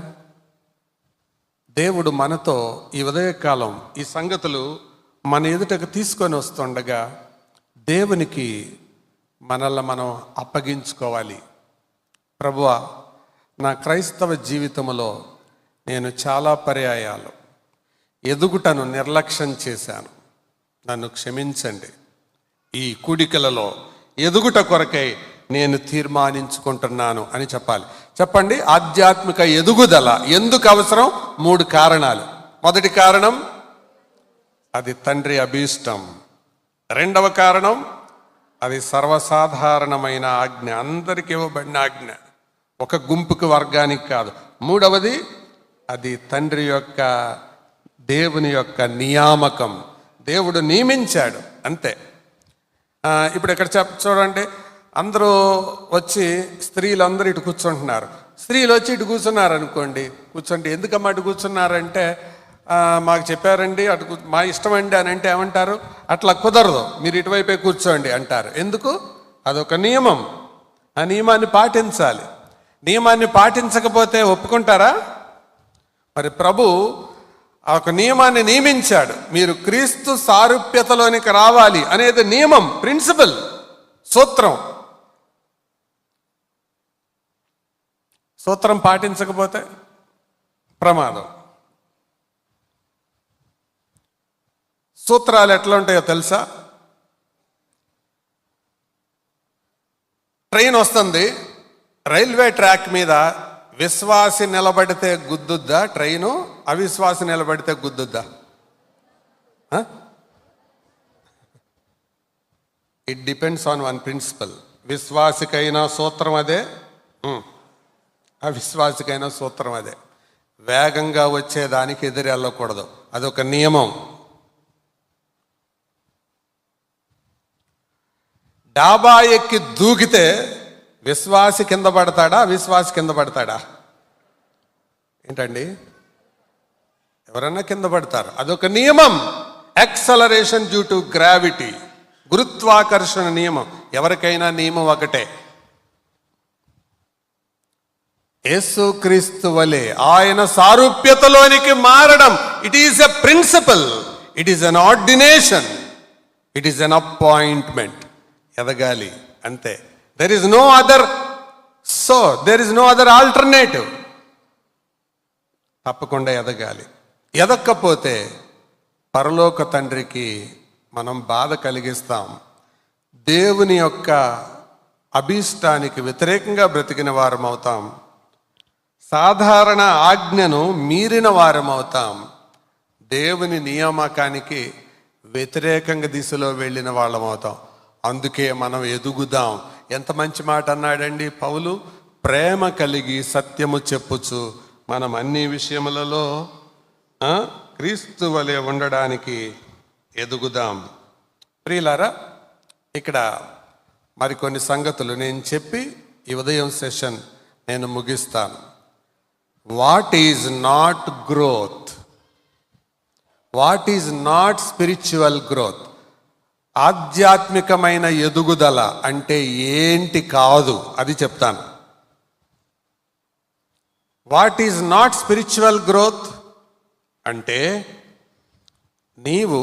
దేవుడు మనతో ఈ ఉదయకాలం ఈ సంగతులు మన ఎదుటకు తీసుకొని వస్తుండగా దేవునికి మనల్ని మనం అప్పగించుకోవాలి. ప్రభువా, నా క్రైస్తవ జీవితంలో నేను చాలా పర్యాయాలు ఎదుగుటను నిర్లక్ష్యం చేశాను, నన్ను క్షమించండి. ఈ కూడికలలో ఎదుగుట కొరకై నేను తీర్మానించుకుంటున్నాను అని చెప్పాలి. చెప్పండి. ఆధ్యాత్మిక ఎదుగుదల ఎందుకు అవసరం? 3 కారణాలు. మొదటి కారణం, అది తండ్రి అభీష్టం. రెండవ కారణం, అది సర్వసాధారణమైన ఆజ్ఞ, అందరికి ఇవ్వబడిన ఆజ్ఞ, ఒక గుంపుకి వర్గానికి కాదు. మూడవది, అది తండ్రి యొక్క దేవుని యొక్క నియామకం, దేవుడు నియమించాడు, అంతే. ఇప్పుడు ఇక్కడ చూడండి, అందరూ వచ్చి స్త్రీలందరూ ఇటు కూర్చుంటున్నారు. స్త్రీలు వచ్చి ఇటు కూర్చున్నారు అనుకోండి, కూర్చోండి. ఎందుకమ్మా అటు కూర్చున్నారంటే, మాకు చెప్పారండి అటు మా ఇష్టం అండి అని అంటే ఏమంటారు? అట్లా కుదరదు, మీరు ఇటువైపే కూర్చోండి అంటారు. ఎందుకు? అదొక నియమం, ఆ నియమాన్ని పాటించాలి. నియమాన్ని పాటించకపోతే ఒప్పుకుంటారా? మరి ప్రభు ఒక నియమాన్ని నియమించాడు. మీరు క్రీస్తు సారూప్యతలోనికి రావాలి అనేది నియమం, ప్రిన్సిపల్, సూత్రం. సూత్రం పాటించకపోతే ప్రమాదం. సూత్రాలు ఎట్లా ఉంటాయో తెలుసా? ట్రైన్ వస్తుంది, రైల్వే ట్రాక్ మీద విశ్వాసి నిలబడితే గుద్దుద్దా ట్రైను, అవిశ్వాసి నిలబడితే గుద్దుద్దా? It depends on one principle. విశ్వాసికైనా సూత్రం అదే, అవిశ్వాసికైనా సూత్రం అదే. వేగంగా వచ్చేదానికి ఎదురు వెళ్ళకూడదు, అదొక నియమం. డాబా ఎక్కి దూకితే విశ్వాసి కింద పడతాడా, అవిశ్వాసి కింద పడతాడా? ఏంటండి, ఎవరన్నా కింద పడతారు, అదొక నియమం. యాక్సలరేషన్ డ్యూ టు గ్రావిటీ, గురుత్వాకర్షణ నియమం. ఎవరికైనా నియమం ఒకటే. యేసుక్రీస్తు వలె ఆయన సారూప్యతలోనికి మారడం, it is a principle, it is an ordination, it is an appointment. ఎదగాలి, అంతే. There is no other, so there is no other alternative. తప్పకుండా ఎదగాలి. ఎదక్కపోతే పరలోక తండ్రికి మనం బాధ కలిగిస్తాం. దేవుని యొక్క అభీష్టానికి వ్యతిరేకంగా బ్రతికిన వారం అవుతాం. సాధారణ ఆజ్ఞను మీరిన వారం అవుతాం. దేవుని నియామకానికి వ్యతిరేకంగా దిశలో వెళ్ళిన వాళ్ళం అవుతాం. అందుకే మనం ఎదుగుదాం. ఎంత మంచి మాట అన్నాడండి పౌలు, ప్రేమ కలిగి సత్యము చెప్పుచు మనం అన్ని విషయములలో క్రీస్తు వలె ఉండడానికి ఎదుగుదాం. ప్రియులారా, ఇక్కడ మరికొన్ని సంగతులు నేను చెప్పి ఈ ఉదయం సెషన్ నేను ముగిస్తాను. What is not growth? What is not spiritual growth? ఆధ్యాత్మికమైన ఎదుగుదల అంటే ఏంటి కాదు అది చెప్తాను. What is not spiritual growth అంటే నీవు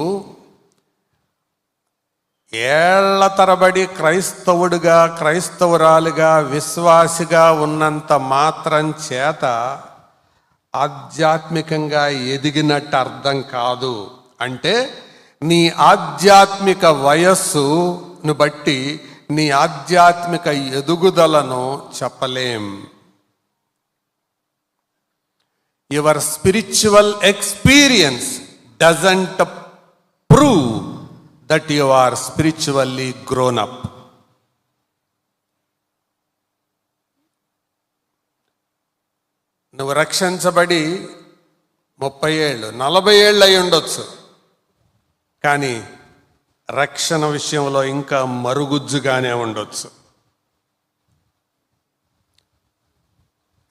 ఏళ్ల తరబడి క్రైస్తవుడిగా క్రైస్తవురాలుగా విశ్వాసిగా ఉన్నంత మాత్రం చేత ఆధ్యాత్మికంగా ఎదిగినట్టు అర్థం కాదు. అంటే నీ ఆధ్యాత్మిక వయస్సును బట్టి నీ ఆధ్యాత్మిక ఎదుగుదలను చెప్పలేం. Your spiritual experience doesn't prove that you are spiritually grown up. నువ్వు రక్షించబడి 30 ఏళ్ళు 40 ఏళ్ళు అయి ఉండొచ్చు, కానీ రక్షణ విషయంలో ఇంకా మరుగుజ్జుగానే ఉండొచ్చు.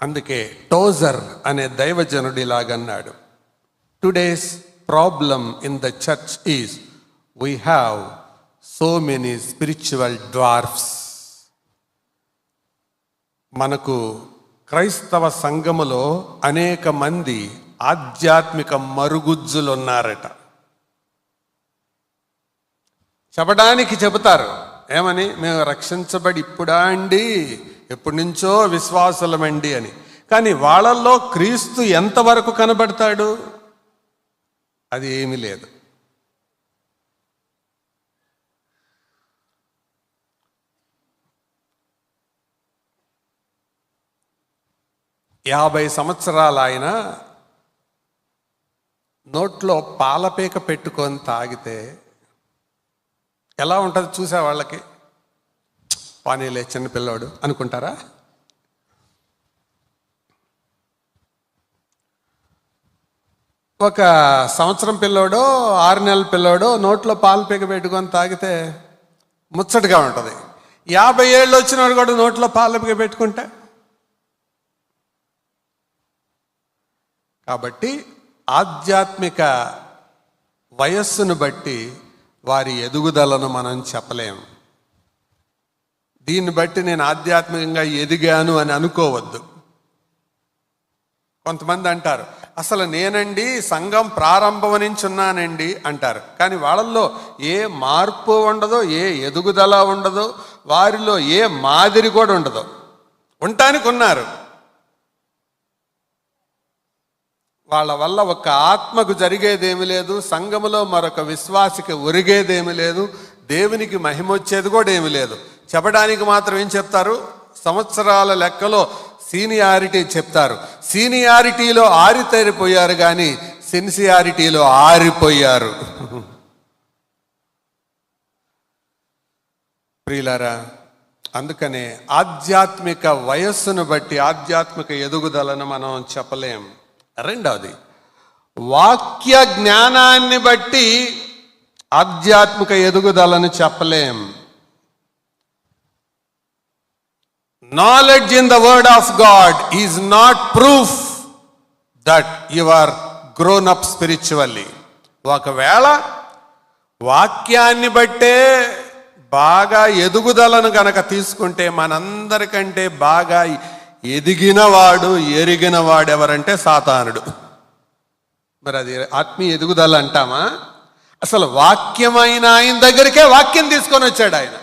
అందుకే టోజర్ అనే దైవజనుడు ఇలాగన్నాడు, today's problem in the church is we have so many spiritual dwarfs. మనకు క్రైస్తవ సంఘములో అనేక మంది ఆధ్యాత్మిక మరుగుజ్జులు ఉన్నారట. చెప్పడానికి చెబుతారు ఏమని, మేము రక్షించబడి ఇప్పుడా అండి, ఎప్పటి నుంచో విశ్వాసులమండి అని. కానీ వాళ్ళల్లో క్రీస్తు ఎంతవరకు కనబడతాడు? అది ఏమీ లేదు. యాభై సంవత్సరాలు ఆయన నోట్లో పాలపీక పెట్టుకొని తాగితే ఎలా ఉంటుంది చూసే వాళ్ళకి? పానీలే చిన్నపిల్లాడు అనుకుంటారా? ఒక సంవత్సరం పిల్లోడో 6 నెలల పిల్లోడో నోట్లో పాలపీక పెట్టుకొని తాగితే ముచ్చటగా ఉంటుంది. 50 ఏళ్ళు వచ్చినవాడు కూడా నోట్లో పాలపీక పెట్టుకుంటే. కాబట్టి ఆధ్యాత్మిక వయస్సును బట్టి వారి ఎదుగుదలను మనం చెప్పలేము. దీన్ని బట్టి నేను ఆధ్యాత్మికంగా ఎదిగాను అని అనుకోవద్దు. కొంతమంది అంటారు, అసలు నేనండి సంఘం ప్రారంభం నుంచి ఉన్నానండి అంటారు. కానీ వాళ్ళల్లో ఏ మార్పు ఉండదో, ఏ ఎదుగుదల ఉండదో, వారిలో ఏ మాదిరి కూడా ఉండదు. ఉండటానికి ఉన్నారు. వాళ్ళ వల్ల ఒక ఆత్మకు జరిగేదేమి లేదు, సంఘములో మరొక విశ్వాసికి ఒరిగేదేమి లేదు, దేవునికి మహిమ వచ్చేది కూడా ఏమి లేదు. చెప్పడానికి మాత్రం ఏం చెప్తారు? సంవత్సరాల లెక్కలో సీనియారిటీ చెప్తారు. సీనియారిటీలో ఆరితేరిపోయారు కానీ సిన్సియారిటీలో ఆరిపోయారు. ప్రియులారా, అందుకనే ఆధ్యాత్మిక వయస్సును బట్టి ఆధ్యాత్మిక ఎదుగుదలను మనం చెప్పలేం. రెండవది, వాక్య జ్ఞానాన్ని బట్టి ఆధ్యాత్మిక ఎదుగుదలను చెప్పలేం. Knowledge in the word of God is not proof that you are grown up spiritually. ఒకవేళ వాక్యాన్ని బట్టే బాగా ఎదుగుదలను గనక తీసుకుంటే మనందరికంటే బాగా ఎదిగినవాడు ఎరిగినవాడు ఎవరంటే సాతానుడు. మరి అది ఆత్మీయ ఎదుగుదల అంటామా? అసలు వాక్యమైన ఆయన దగ్గరికే వాక్యం తీసుకొని వచ్చాడు ఆయన.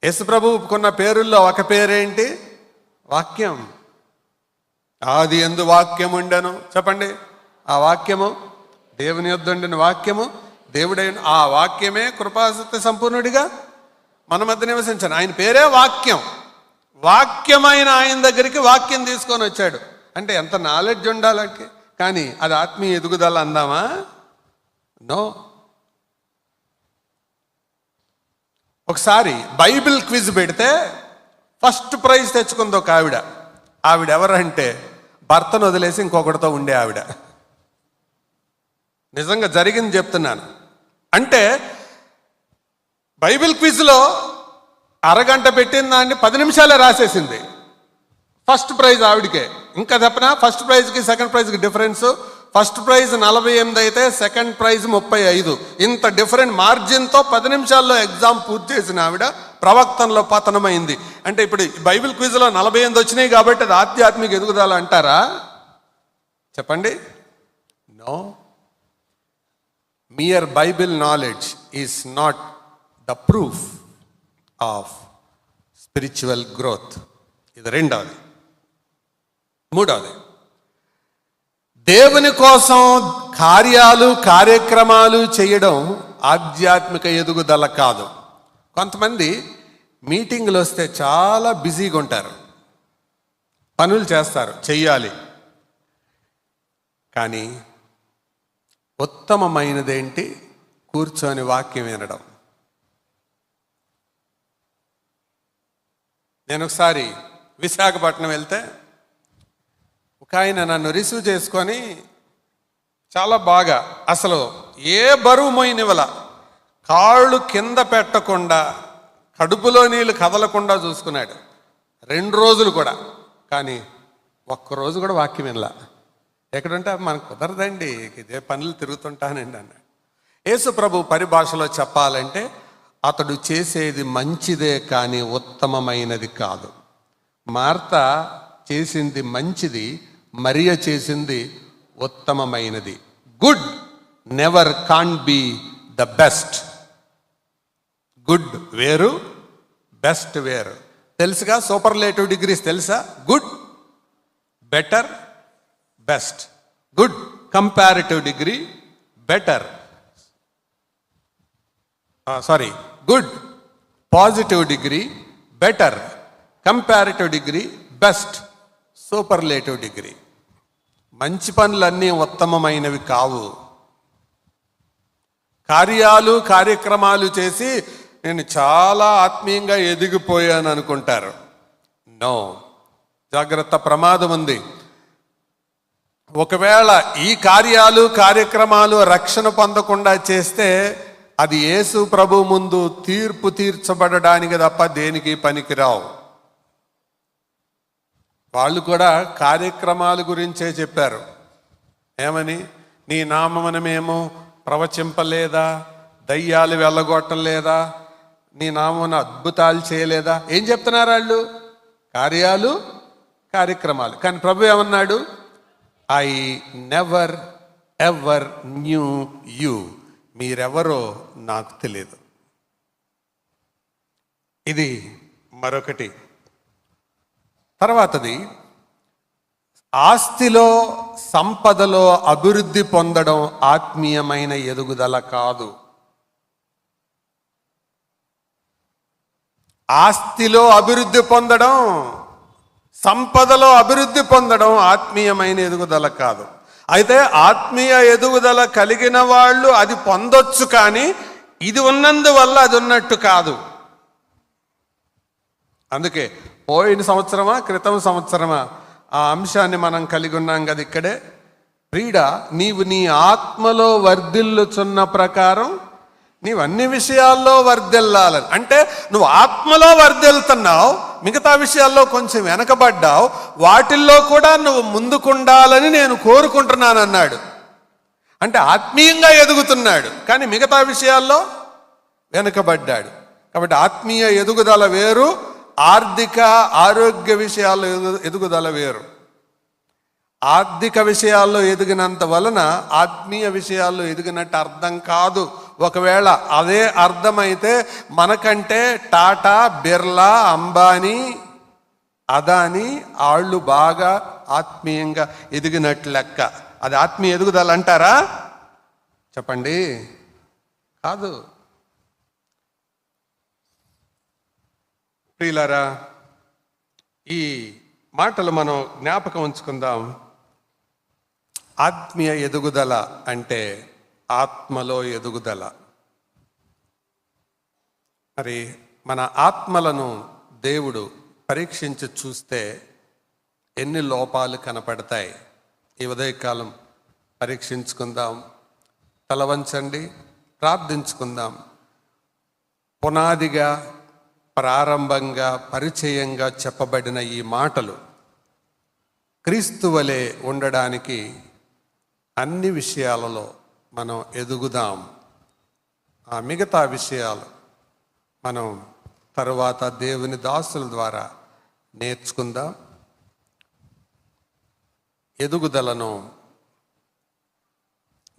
యేసు ప్రభువుకున్న పేరుల్లో ఒక పేరేంటి? వాక్యం. ఆది యందు వాక్యం ఉండెను. చెప్పండి. ఆ వాక్యము దేవుని యొద్ద ఉండిన వాక్యము దేవుడైన ఆ వాక్యమే కృపాసత్య సంపూర్ణుడిగా మన మధ్య నివసించాను. ఆయన పేరే వాక్యం. వాక్యమైన ఆయన దగ్గరికి వాక్యం తీసుకొని వచ్చాడు. అంటే ఎంత నాలెడ్జ్ ఉండాలి. కానీ అది ఆత్మీయ ఎదుగుదల అందామా? నో. ఒకసారి బైబిల్ క్విజ్ పెడితే ఫస్ట్ ప్రైజ్ తెచ్చుకుంది ఒక ఆవిడ. ఆవిడ ఎవరంటే భర్తను వదిలేసి ఇంకొకటితో ఉండే ఆవిడ. నిజంగా జరిగింది చెప్తున్నాను. అంటే బైబిల్ క్విజ్లో అరగంట పెట్టిన దాన్ని 10 నిమిషాలే రాసేసింది. ఫస్ట్ ప్రైజ్ ఆవిడకే. ఇంకా చెప్పనా, ఫస్ట్ ప్రైజ్కి సెకండ్ ప్రైజ్కి డిఫరెన్స్ ఫస్ట్ ప్రైజ్ 48 అయితే సెకండ్ ప్రైజ్ 35. ఇంత డిఫరెంట్ మార్జిన్తో 10 నిమిషాల్లో ఎగ్జామ్ పూర్తి చేసిన ఆవిడ ప్రవక్తనలో పతనమైంది. అంటే ఇప్పుడు బైబిల్ క్విజ్లో 48 వచ్చినాయి కాబట్టి అది ఆధ్యాత్మిక ఎదుగుదల అంటారా? చెప్పండి. No. Mere Bible knowledge is not the proof of spiritual growth. ఇది రెండవది. మూడవది, దేవుని కోసం కార్యాలు కార్యక్రమాలు చేయడం ఆధ్యాత్మిక ఎదుగుదల కాదు. కొంతమంది మీటింగులు వస్తే చాలా బిజీగా ఉంటారు, పనులు చేస్తారు, చెయ్యాలి. కానీ ఉత్తమమైనదేంటి? కూర్చొని వాక్యం వినడం. నేను ఒకసారి విశాఖపట్నం వెళ్తే ఒక ఆయన నన్ను రిసీవ్ చేసుకొని చాలా బాగా, అసలు ఏ బరువు మోయనివ్వల, కాళ్ళు కింద పెట్టకుండా, కడుపులో నీళ్ళు కదలకుండా చూసుకున్నాడు 2 రోజులు కూడా. కానీ ఒక్కరోజు కూడా వాక్యం వినలా. ఎక్కడంటే మనకు కుదరదండి, ఇదే పనులు తిరుగుతుంటానండి అన్నాడు. యేసు ప్రభు పరిభాషలో చెప్పాలంటే అతడు చేసేది మంచిదే కానీ ఉత్తమమైనది కాదు. మార్త చేసింది మంచిది, మరియ చేసింది ఉత్తమమైనది. Good never can be the best. Good వేరు, బెస్ట్ వేరు. తెలుసుగా సూపర్లేటివ్ డిగ్రీస్ తెలుసా? Good, better, best. Good comparative degree, better good positive degree, better comparative degree, best superlative degree. మంచి పనులన్నీ ఉత్తమమైనవి కావు. కార్యాలు కార్యక్రమాలు చేసి నేను చాలా ఆత్మీయంగా ఎదిగిపోయాను అనుకుంటారు. నో, జాగ్రత్త, ప్రమాదం ఉంది. ఒకవేళ ఈ కార్యాలు కార్యక్రమాలు రక్షణ పొందకుండా చేస్తే అది యేసు ప్రభు ముందు తీర్పు తీర్చబడడానికి తప్ప దేనికి పనికిరావు. వాళ్ళు కూడా కార్యక్రమాల గురించే చెప్పారు. ఏమని? నీ నామమున మేము ప్రవచింపలేదా, దయ్యాలు వెళ్ళగొట్టలేదా, నీ నామమున అద్భుతాలు చేయలేదా? ఏం చెప్తున్నారు వాళ్ళు? కార్యాలు కార్యక్రమాలు. కానీ ప్రభు ఏమన్నాడు? I never ever new you. మీరెవరో నాకు తెలియదు. ఇది మరొకటి. తర్వాతది, ఆస్తిలో సంపదలో అభివృద్ధి పొందడం ఆత్మీయమైన ఎదుగుదల కాదు. ఆస్తిలో అభివృద్ధి పొందడం, సంపదలో అభివృద్ధి పొందడం ఆత్మీయమైన ఎదుగుదల కాదు. అయితే ఆత్మీయ ఎదుగుదల కలిగిన వాళ్ళు అది పొందొచ్చు, కానీ ఇది ఉన్నందువల్ల అది ఉన్నట్టు కాదు. అందుకే పోయిన సంవత్సరమా క్రితం సంవత్సరమా ఆ అంశాన్ని మనం కలిగి ఉన్నాం కదా ఇక్కడే. ప్రియుడ, నీవు నీ ఆత్మలో వర్ధిల్లుచున్న ప్రకారం నీవు అన్ని విషయాల్లో వర్ధిల్లాలని. అంటే నువ్వు ఆత్మలో వర్ధిల్లుతున్నావు, మిగతా విషయాల్లో కొంచెం వెనకబడ్డావు, వాటిల్లో కూడా నువ్వు ముందుకుండాలని నేను కోరుకుంటున్నాను అన్నాడు. అంటే ఆత్మీయంగా ఎదుగుతున్నాడు, కానీ మిగతా విషయాల్లో వెనకబడ్డాడు. కాబట్టి ఆత్మీయ ఎదుగుదల వేరు, ఆర్థిక ఆరోగ్య విషయాల్లో ఎదుగుదల వేరు. ఆర్థిక విషయాల్లో ఎదిగినంత వలన ఆత్మీయ విషయాల్లో ఎదిగినట్టు అర్థం కాదు. ఒకవేళ అదే అర్థమైతే మనకంటే టాటా, బిర్లా, అంబానీ, అదానీ వాళ్ళు బాగా ఆత్మీయంగా ఎదిగినట్టు లెక్క. అది ఆత్మీయ ఎదుగుదల అంటారా? చెప్పండి. కాదు. ప్రియులారా, ఈ మాటలు మనం జ్ఞాపకం ఉంచుకుందాం. ఆత్మీయ ఎదుగుదల అంటే ఆత్మలో ఎదుగుదల. మరి మన ఆత్మలను దేవుడు పరీక్షించి చూస్తే ఎన్ని లోపాలు కనపడతాయి? ఈ ఉదయకాలం పరీక్షించుకుందాం. తల వంచండి, ప్రార్థించుకుందాం. పునాదిగా, ప్రారంభంగా, పరిచయంగా చెప్పబడిన ఈ మాటలు క్రీస్తు వలె ఉండడానికి అన్ని విషయాలలో మనం ఎదుగుదాం. ఆ మిగతా విషయాలు మనం తరువాత దేవుని దాసుల ద్వారా నేర్చుకుందాం. ఎదుగుదలను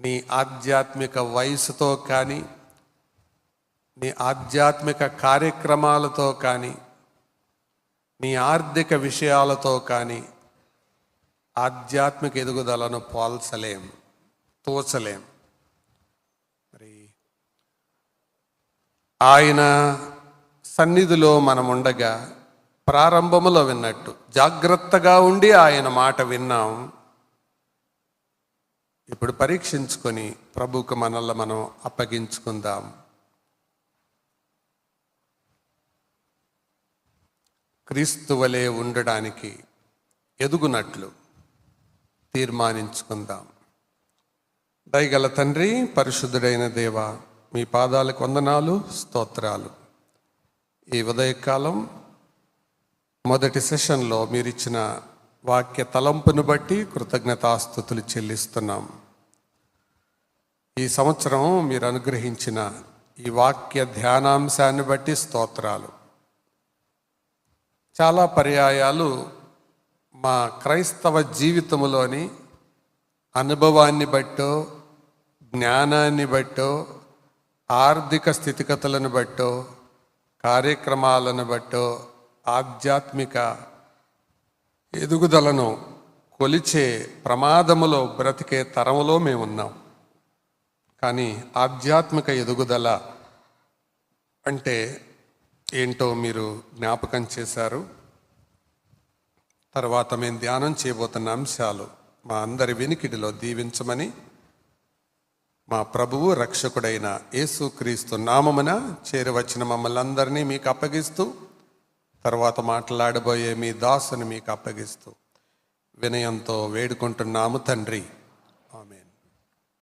నీ ఆధ్యాత్మిక వయసుతో కానీ, నీ ఆధ్యాత్మిక కార్యక్రమాలతో కానీ, నీ ఆర్థిక విషయాలతో కానీ ఆధ్యాత్మిక ఎదుగుదలను పోల్చలేం, తోచలేం. మరి ఆయన సన్నిధిలో మనం ఉండగా ప్రారంభములో విన్నట్టు జాగ్రత్తగా ఉండి ఆయన మాట విన్నాం. ఇప్పుడు పరీక్షించుకొని ప్రభువుకు మనల్ని మనం అప్పగించుకుందాం. క్రీస్తు వలె ఉండడానికి ఎదుగునట్లు తీర్మానించుకుందాం. దయగల తండ్రి, పరిశుద్ధుడైన దేవ, మీ పాదాలకు వందనాలు, స్తోత్రాలు. ఈ ఉదయకాలం మొదటి సెషన్లో మీరిచ్చిన వాక్య తలంపును బట్టి కృతజ్ఞతాస్తుతులు చెల్లిస్తున్నాం. ఈ సంవత్సరం మీరు అనుగ్రహించిన ఈ వాక్య ధ్యానాంశాన్ని బట్టి స్తోత్రాలు. చాలా పర్యాయాలు మా క్రైస్తవ జీవితంలోని అనుభవాన్ని బట్టో, జ్ఞానాన్ని బట్టో, ఆర్థిక స్థితిగతులను బట్టో, కార్యక్రమాలను బట్టో ఆధ్యాత్మిక ఎదుగుదలను కొలిచే ప్రమాదములో బ్రతికే తరములో మేమున్నాం. కానీ ఆధ్యాత్మిక ఎదుగుదల అంటే ఏంటో మీరు జ్ఞాపకం చేశారు. తర్వాత మేము ధ్యానం చేయబోతున్న అంశాలు మా అందరి వినికిడిలో దీవించమని మా ప్రభువు రక్షకుడైన యేసుక్రీస్తు నామమున చేరవచ్చిన మమ్మల్ని అందరినీ మీకు అప్పగిస్తూ, తర్వాత మాట్లాడబోయే మీ దాసుని మీకు అప్పగిస్తూ వినయంతో వేడుకుంటున్నాము తండ్రి.